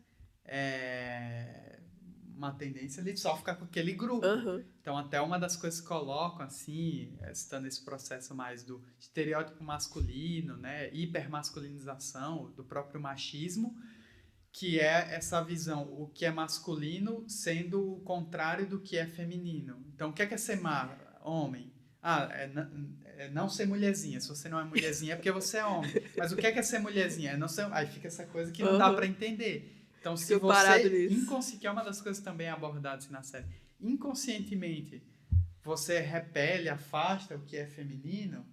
ali de só ficar com aquele grupo. Então, até uma das coisas que colocam, assim, estando nesse processo mais do estereótipo masculino, né, hipermasculinização, do próprio machismo, que é essa visão, o que é masculino sendo o contrário do que é feminino. Então, o que é ser homem? Não ser mulherzinha. Se você não é mulherzinha é porque você é homem. Mas o que é ser mulherzinha? É não ser... Aí fica essa coisa que não dá para entender. Então, se você... que é uma das coisas também abordadas na série. Inconscientemente, você repele, afasta o que é feminino,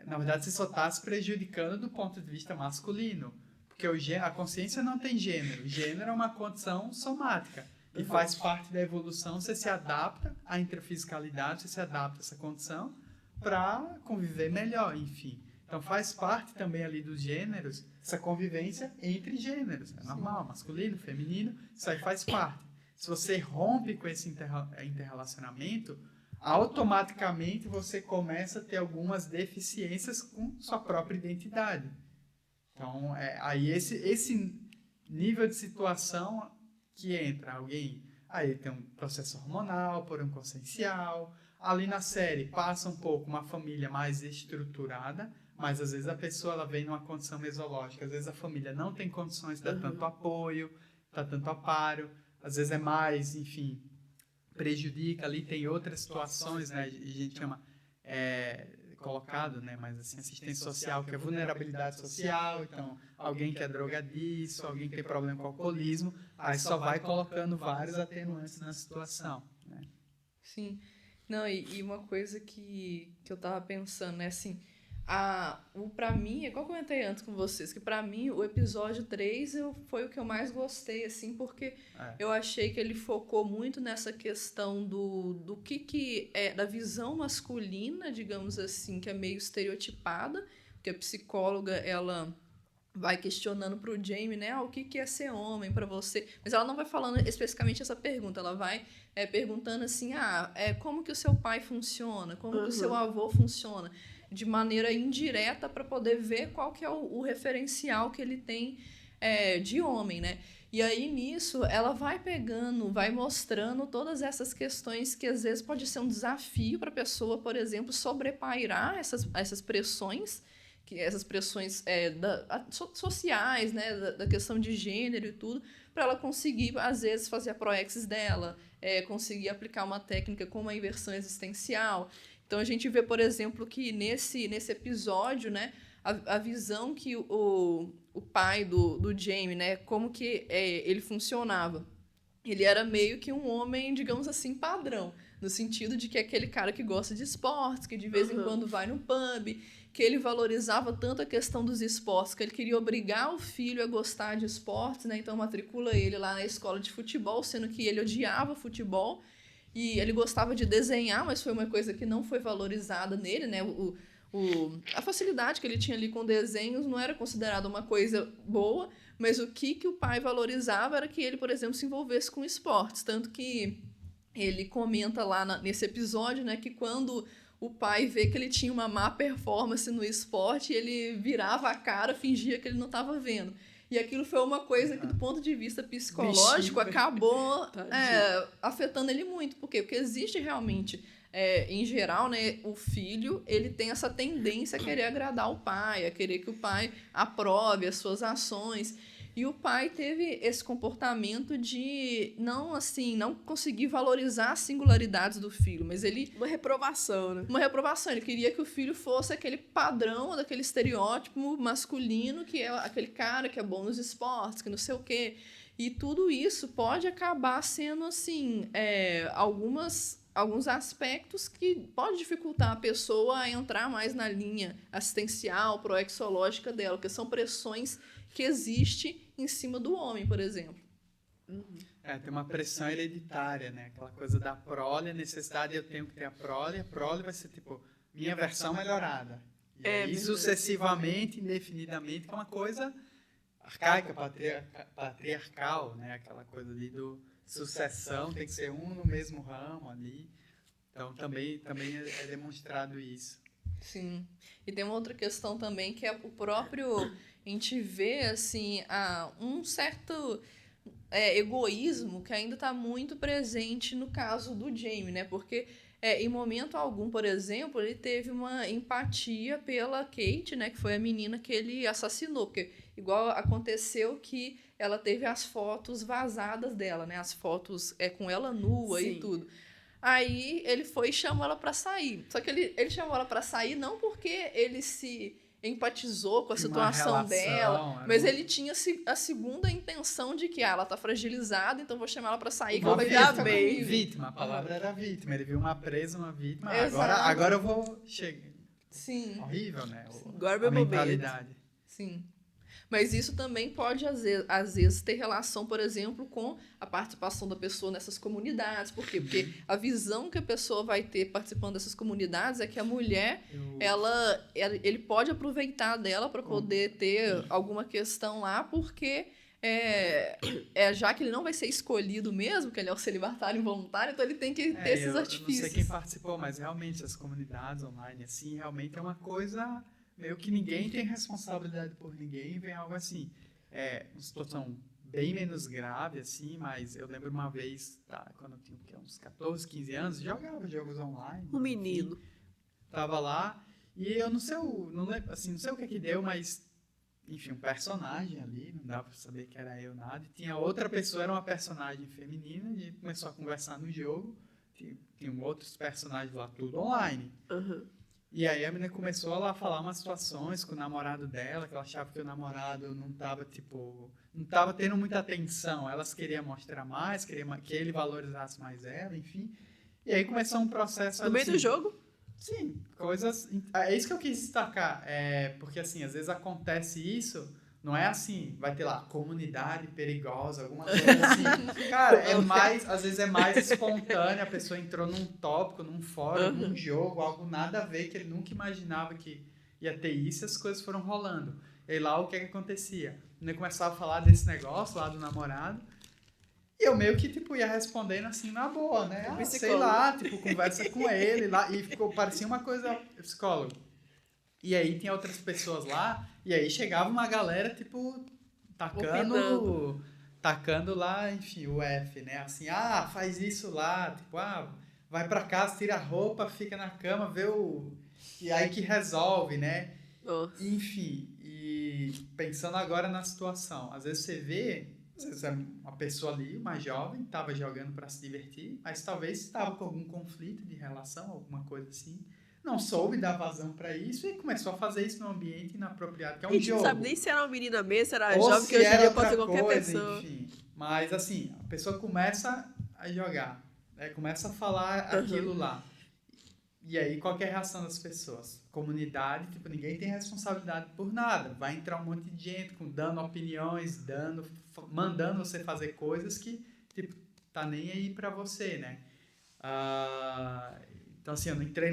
na verdade, você só está se prejudicando do ponto de vista masculino. Porque a consciência não tem gênero. Gênero é uma condição somática. E faz parte da evolução, você se adapta a intrafisicalidade, você se adapta a essa condição para conviver melhor, enfim. Então faz parte também ali dos gêneros, essa convivência entre gêneros. É normal, masculino, feminino, isso aí faz parte. Se você rompe com esse interrelacionamento, automaticamente você começa a ter algumas deficiências com sua própria identidade. Então, aí esse nível de situação que entra alguém, aí tem um processo hormonal, por um consciencial, ali na série passa um pouco uma família mais estruturada, mas às vezes a pessoa ela vem numa condição mesológica, às vezes a família não tem condições de dar tanto apoio, dar tanto amparo, às vezes é mais, enfim, prejudica ali, tem outras situações, né, a gente chama colocado, né, mas assim, assistência social, que é vulnerabilidade social, então alguém que é drogadiço, alguém que tem problema com alcoolismo, aí só vai colocando vários atenuantes na situação, né? Sim. Não, e uma coisa que eu tava pensando, né, assim, pra mim, igual eu comentei antes com vocês, que pra mim o episódio 3 foi o que eu mais gostei, assim, porque eu achei que ele focou muito nessa questão do que é, da visão masculina, digamos assim, que é meio estereotipada, porque a psicóloga, ela vai questionando pro Jamie, né, o que é ser homem pra você, mas ela não vai falando especificamente essa pergunta, ela vai perguntando assim, como que o seu pai funciona, como que o seu avô funciona, de maneira indireta para poder ver qual que é o referencial que ele tem de homem, né? E aí, nisso, ela vai pegando, vai mostrando todas essas questões que, às vezes, pode ser um desafio para a pessoa, por exemplo, sobrepairar essas pressões, essas pressões sociais, né? Da questão de gênero e tudo, para ela conseguir, às vezes, fazer a proexis dela, conseguir aplicar uma técnica como a inversão existencial. Então, a gente vê, por exemplo, que nesse episódio, né, a visão que o pai do Jamie, né, como que ele funcionava. Ele era meio que um homem, digamos assim, padrão, no sentido de que é aquele cara que gosta de esportes, que de vez em quando vai no pub, que ele valorizava tanto a questão dos esportes, que ele queria obrigar o filho a gostar de esportes, né, então matricula ele lá na escola de futebol, sendo que ele odiava futebol, e ele gostava de desenhar, mas foi uma coisa que não foi valorizada nele, né? A facilidade que ele tinha ali com desenhos não era considerada uma coisa boa, mas o que o pai valorizava era que ele, por exemplo, se envolvesse com esportes. Tanto que ele comenta lá nesse episódio, né, que quando o pai vê que ele tinha uma má performance no esporte, ele virava a cara, fingia que ele não estava vendo. E aquilo foi uma coisa que, do ponto de vista psicológico, acabou afetando ele muito. Por quê? Porque existe realmente, em geral, né, o filho ele tem essa tendência a querer agradar o pai, a querer que o pai aprove as suas ações. E o pai teve esse comportamento de não conseguir valorizar as singularidades do filho, mas ele... Uma reprovação, né? Uma reprovação. Ele queria que o filho fosse aquele padrão, daquele estereótipo masculino, que é aquele cara que é bom nos esportes, que não sei o quê. E tudo isso pode acabar sendo, assim, alguns aspectos que pode dificultar a pessoa a entrar mais na linha assistencial, proexológica dela, porque são pressões que existe em cima do homem, por exemplo. Tem uma pressão hereditária, né? Aquela coisa da prole, a necessidade, eu tenho que ter a prole vai ser, tipo, minha versão melhorada. E aí, sucessivamente, indefinidamente, que é uma coisa arcaica, patriarcal, né? Aquela coisa ali do sucessão, tem que ser um no mesmo ramo ali. Então, também é demonstrado isso. Sim. E tem uma outra questão também, que é o próprio... A gente vê, assim, um certo egoísmo que ainda está muito presente no caso do Jamie, né? Porque, em momento algum, por exemplo, ele teve uma empatia pela Kate, né? Que foi a menina que ele assassinou. Porque, igual aconteceu que ela teve as fotos vazadas dela, né? As fotos com ela nua. Sim. E tudo. Aí ele foi e chamou ela para sair. Só que ele chamou ela para sair não porque ele se empatizou com a situação dela, mas ele tinha a segunda intenção de que ela tá fragilizada, então vou chamar ela pra sair, que ela vai ficar comigo. Vítima, a palavra era vítima. Ele viu uma presa, uma vítima. Agora eu vou chegar. Sim. Horrível, né? Agora a mentalidade. Sim. Mas isso também pode, às vezes, ter relação, por exemplo, com a participação da pessoa nessas comunidades. Por quê? Porque a visão que a pessoa vai ter participando dessas comunidades é que a mulher, ele pode aproveitar dela para poder ter alguma questão lá, porque já que ele não vai ser escolhido mesmo, que ele é o celibatário involuntário, então ele tem que ter esses artifícios. Eu não sei quem participou, mas realmente as comunidades online, assim, realmente é uma coisa meio que ninguém tem responsabilidade por ninguém, vem algo assim. Uma situação bem menos grave, assim, mas eu lembro uma vez, quando eu tinha uns 14, 15 anos, jogava jogos online. Um menino. Tava lá, e eu não sei o que deu, mas enfim, um personagem ali, não dava pra saber que era eu nada. E tinha outra pessoa, era uma personagem feminina, e começou a conversar no jogo. Tinham outros personagens lá, tudo online. Uhum. E aí a menina começou a lá falar umas situações com o namorado dela, que ela achava que o namorado não tava tendo muita atenção. Elas queriam mostrar mais, queriam que ele valorizasse mais ela, enfim. E aí começou um processo... No meio do jogo? Sim, coisas... É isso que eu quis destacar. Porque, assim, às vezes acontece isso, não é assim, vai ter lá, comunidade perigosa, alguma coisa assim. Cara, às vezes é mais espontâneo, a pessoa entrou num tópico, num fórum, num jogo, algo nada a ver, que ele nunca imaginava que ia ter isso, e as coisas foram rolando. E aí lá, o que acontecia? Ele começava a falar desse negócio lá do namorado, e eu meio que, ia respondendo assim, na boa, né? Sei lá, conversa com ele lá. E parecia uma coisa psicólogo. E aí tinha outras pessoas lá, e aí chegava uma galera, tacando lá, enfim, o F, né? Assim, faz isso lá, vai pra casa, tira a roupa, fica na cama, vê o... E aí que resolve, né? Nossa. Enfim, e pensando agora na situação, às vezes você vê... Às vezes é uma pessoa ali, mais jovem, estava jogando para se divertir, mas talvez estava com algum conflito de relação, alguma coisa assim. Não soube dar vazão para isso e começou a fazer isso no ambiente inapropriado, que é um jogo. A gente não sabe nem se era uma menina mesmo, se era ou jovem, que hoje em dia pode ser qualquer coisa, pessoa. Enfim. Mas assim, a pessoa começa a jogar, começa a falar aquilo lá. E aí, qual que é a reação das pessoas? Comunidade, ninguém tem responsabilidade por nada. Vai entrar um monte de gente dando opiniões, mandando você fazer coisas que, tá nem aí pra você, né? Então, assim, eu não entrei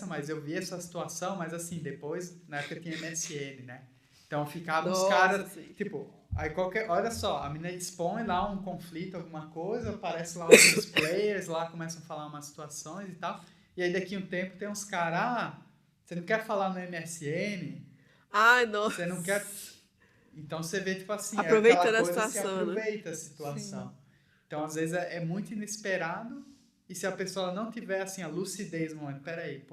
mas eu vi essa situação, mas assim, depois, na época tinha MSN, né? Então, ficavam os caras, aí olha só, a menina expõe lá um conflito, alguma coisa, aparece lá uns players, lá começam a falar umas situações e tal, e aí daqui a um tempo tem uns caras, você não quer falar no MSN? Ai, nossa. Você não quer... Então, você vê, assim, aproveitando aquela coisa, a situação, se aproveita a situação. Sim. Então, às vezes, é muito inesperado, e se a pessoa não tiver, assim, a lucidez no momento, peraí,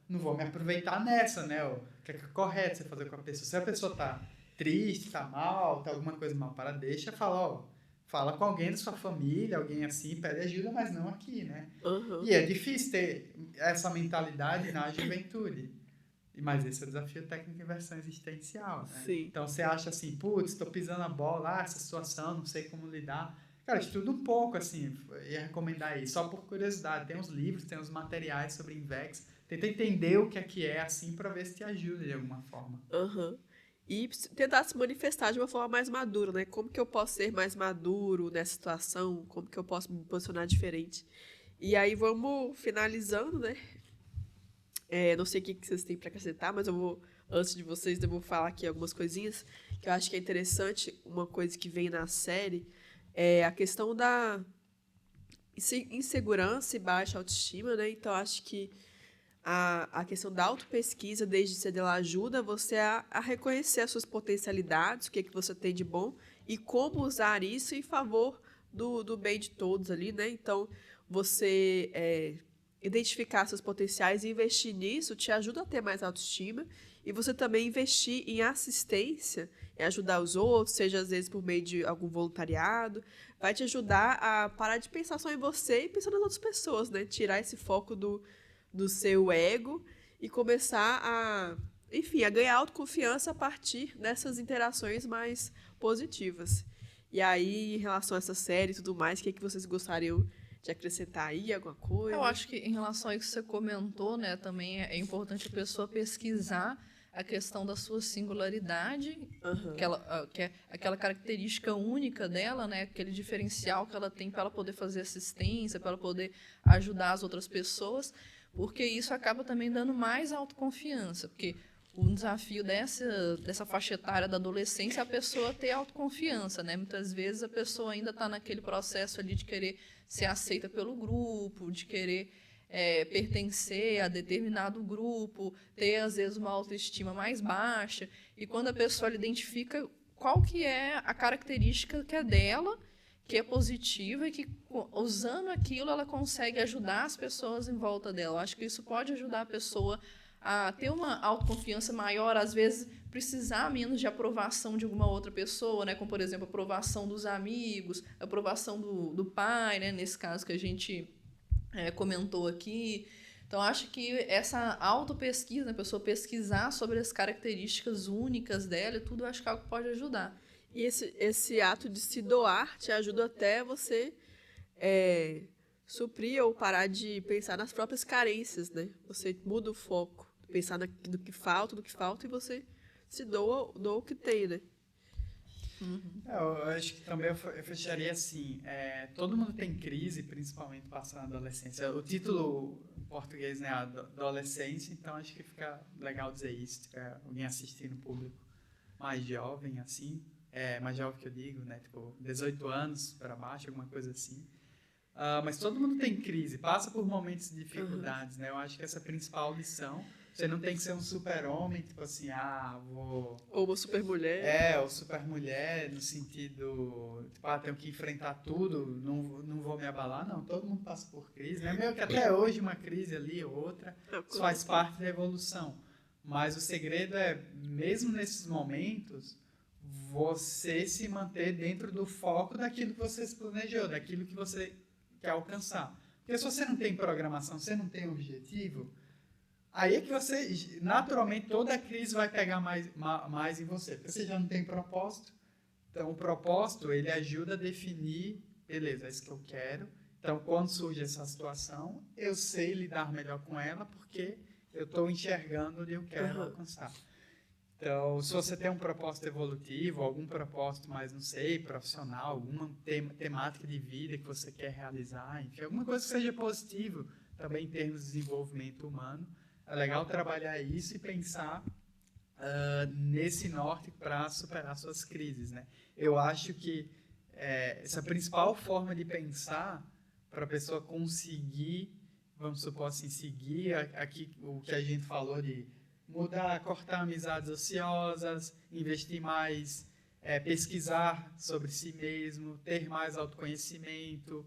não vou me aproveitar nessa, né? O que é correto você fazer com a pessoa. Se a pessoa tá triste, tá mal, tá alguma coisa mal, deixa, fala com alguém da sua família, alguém assim, pede ajuda, mas não aqui, né? Uhum. E é difícil ter essa mentalidade na juventude. Mas esse é o desafio técnico em versão existencial, né? Sim. Então você acha assim, tô pisando a bola, essa situação, não sei como lidar. Cara, estuda um pouco, assim, ia recomendar isso, só por curiosidade. Tem uns livros, tem uns materiais sobre Invex. Tenta entender o que é assim, para ver se te ajuda de alguma forma. Uhum. E tentar se manifestar de uma forma mais madura, né? Como que eu posso ser mais maduro nessa situação? Como que eu posso me posicionar diferente? E aí vamos finalizando, né? Não sei o que vocês têm para acrescentar, mas antes de vocês, eu vou falar aqui algumas coisinhas que eu acho que é interessante. Uma coisa que vem na série é a questão da insegurança e baixa autoestima, né? Então, acho que a questão da autopesquisa desde cedo ela ajuda você a reconhecer as suas potencialidades, o que você tem de bom e como usar isso em favor do bem de todos ali, né? Então, você identificar seus potenciais e investir nisso te ajuda a ter mais autoestima e você também investir em assistência, em ajudar os outros, seja às vezes por meio de algum voluntariado, vai te ajudar a parar de pensar só em você e pensar nas outras pessoas, né? Tirar esse foco do seu ego e começar a ganhar autoconfiança a partir dessas interações mais positivas. E aí, em relação a essa série e tudo mais, o que vocês gostariam de acrescentar aí, alguma coisa? Eu acho que em relação a isso que você comentou, né, também é importante a pessoa pesquisar a questão da sua singularidade, Aham. que é aquela característica única dela, né? Aquele diferencial que ela tem para ela poder fazer assistência, para ela poder ajudar as outras pessoas, porque isso acaba também dando mais autoconfiança, porque um desafio dessa faixa etária da adolescência é a pessoa ter autoconfiança, né? Muitas vezes a pessoa ainda está naquele processo ali de querer ser aceita pelo grupo, de querer pertencer a determinado grupo, ter, às vezes, uma autoestima mais baixa. E quando a pessoa identifica qual que é a característica que é dela, que é positiva e que, usando aquilo, ela consegue ajudar as pessoas em volta dela. Eu acho que isso pode ajudar a pessoa a ter uma autoconfiança maior, às vezes precisar menos de aprovação de alguma outra pessoa, né? Como, por exemplo, a aprovação dos amigos, a aprovação do pai, né? Nesse caso que a gente comentou aqui. Então, acho que essa autopesquisa, né? A pessoa pesquisar sobre as características únicas dela e tudo, acho que é algo que pode ajudar. E esse ato de se doar te ajuda até você suprir ou parar de pensar nas próprias carências, né? Você muda o foco, pensar do que falta, e você se doa o que tem, né? Eu acho que também eu fecharia assim, todo mundo tem crise, principalmente passando na adolescência. O título em português, né, adolescência, então acho que fica legal dizer isso, se tiver alguém assistindo, público mais jovem, assim, mais jovem que eu digo, né, tipo 18 anos para baixo, alguma coisa assim. Mas todo mundo tem crise, passa por momentos de dificuldades, né, eu acho que essa é a principal lição. Você não tem que ser um super-homem, tipo assim, Ou uma super-mulher. ou super-mulher, no sentido, tipo, tenho que enfrentar tudo, não vou me abalar. Não, todo mundo passa por crise, né? Meio que até hoje uma crise ali ou outra, isso faz parte da evolução. Mas o segredo é, mesmo nesses momentos, você se manter dentro do foco daquilo que você se planejou, daquilo que você quer alcançar. Porque se você não tem programação, você não tem objetivo, aí é que você, naturalmente, toda a crise vai pegar mais em você, porque você já não tem propósito. Então, o propósito, ele ajuda a definir, beleza, é isso que eu quero. Então, quando surge essa situação, eu sei lidar melhor com ela, porque eu estou enxergando onde eu quero alcançar. Então, se você tem um propósito evolutivo, algum propósito mais, não sei, profissional, alguma temática de vida que você quer realizar, enfim, alguma coisa que seja positiva, também em termos de desenvolvimento humano, é legal trabalhar isso e pensar nesse norte para superar suas crises, né? Eu acho que essa principal forma de pensar para a pessoa conseguir, vamos supor assim, seguir aqui o que a gente falou de mudar, cortar amizades ociosas, investir mais, pesquisar sobre si mesmo, ter mais autoconhecimento.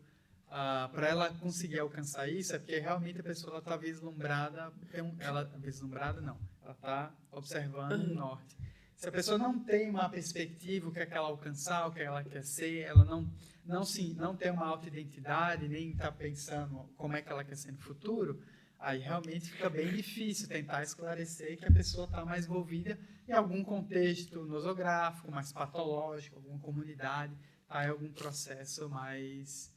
Para ela conseguir alcançar isso, é porque realmente a pessoa está vislumbrada, ela está observando o norte. Se a pessoa não tem uma perspectiva, o que é que ela alcançar, o que ela quer ser, ela não tem uma autoidentidade, nem está pensando como é que ela quer ser no futuro, aí realmente fica bem difícil tentar esclarecer que a pessoa está mais envolvida em algum contexto nosográfico, mais patológico, alguma comunidade, está em algum processo mais...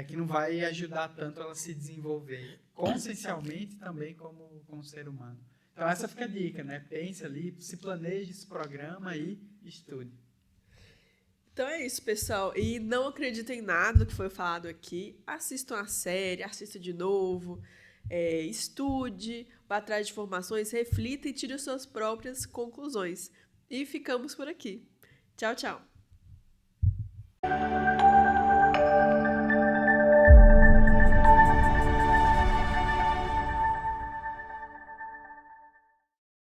que não vai ajudar tanto ela a se desenvolver consciencialmente também como ser humano. Então essa fica a dica, né? Pense ali, se planeje, se programa e estude. Então é isso, pessoal. E não acreditem em nada do que foi falado aqui. Assistam a série, assista de novo, estude, vá atrás de informações, reflita e tire as suas próprias conclusões. E ficamos por aqui. Tchau, tchau.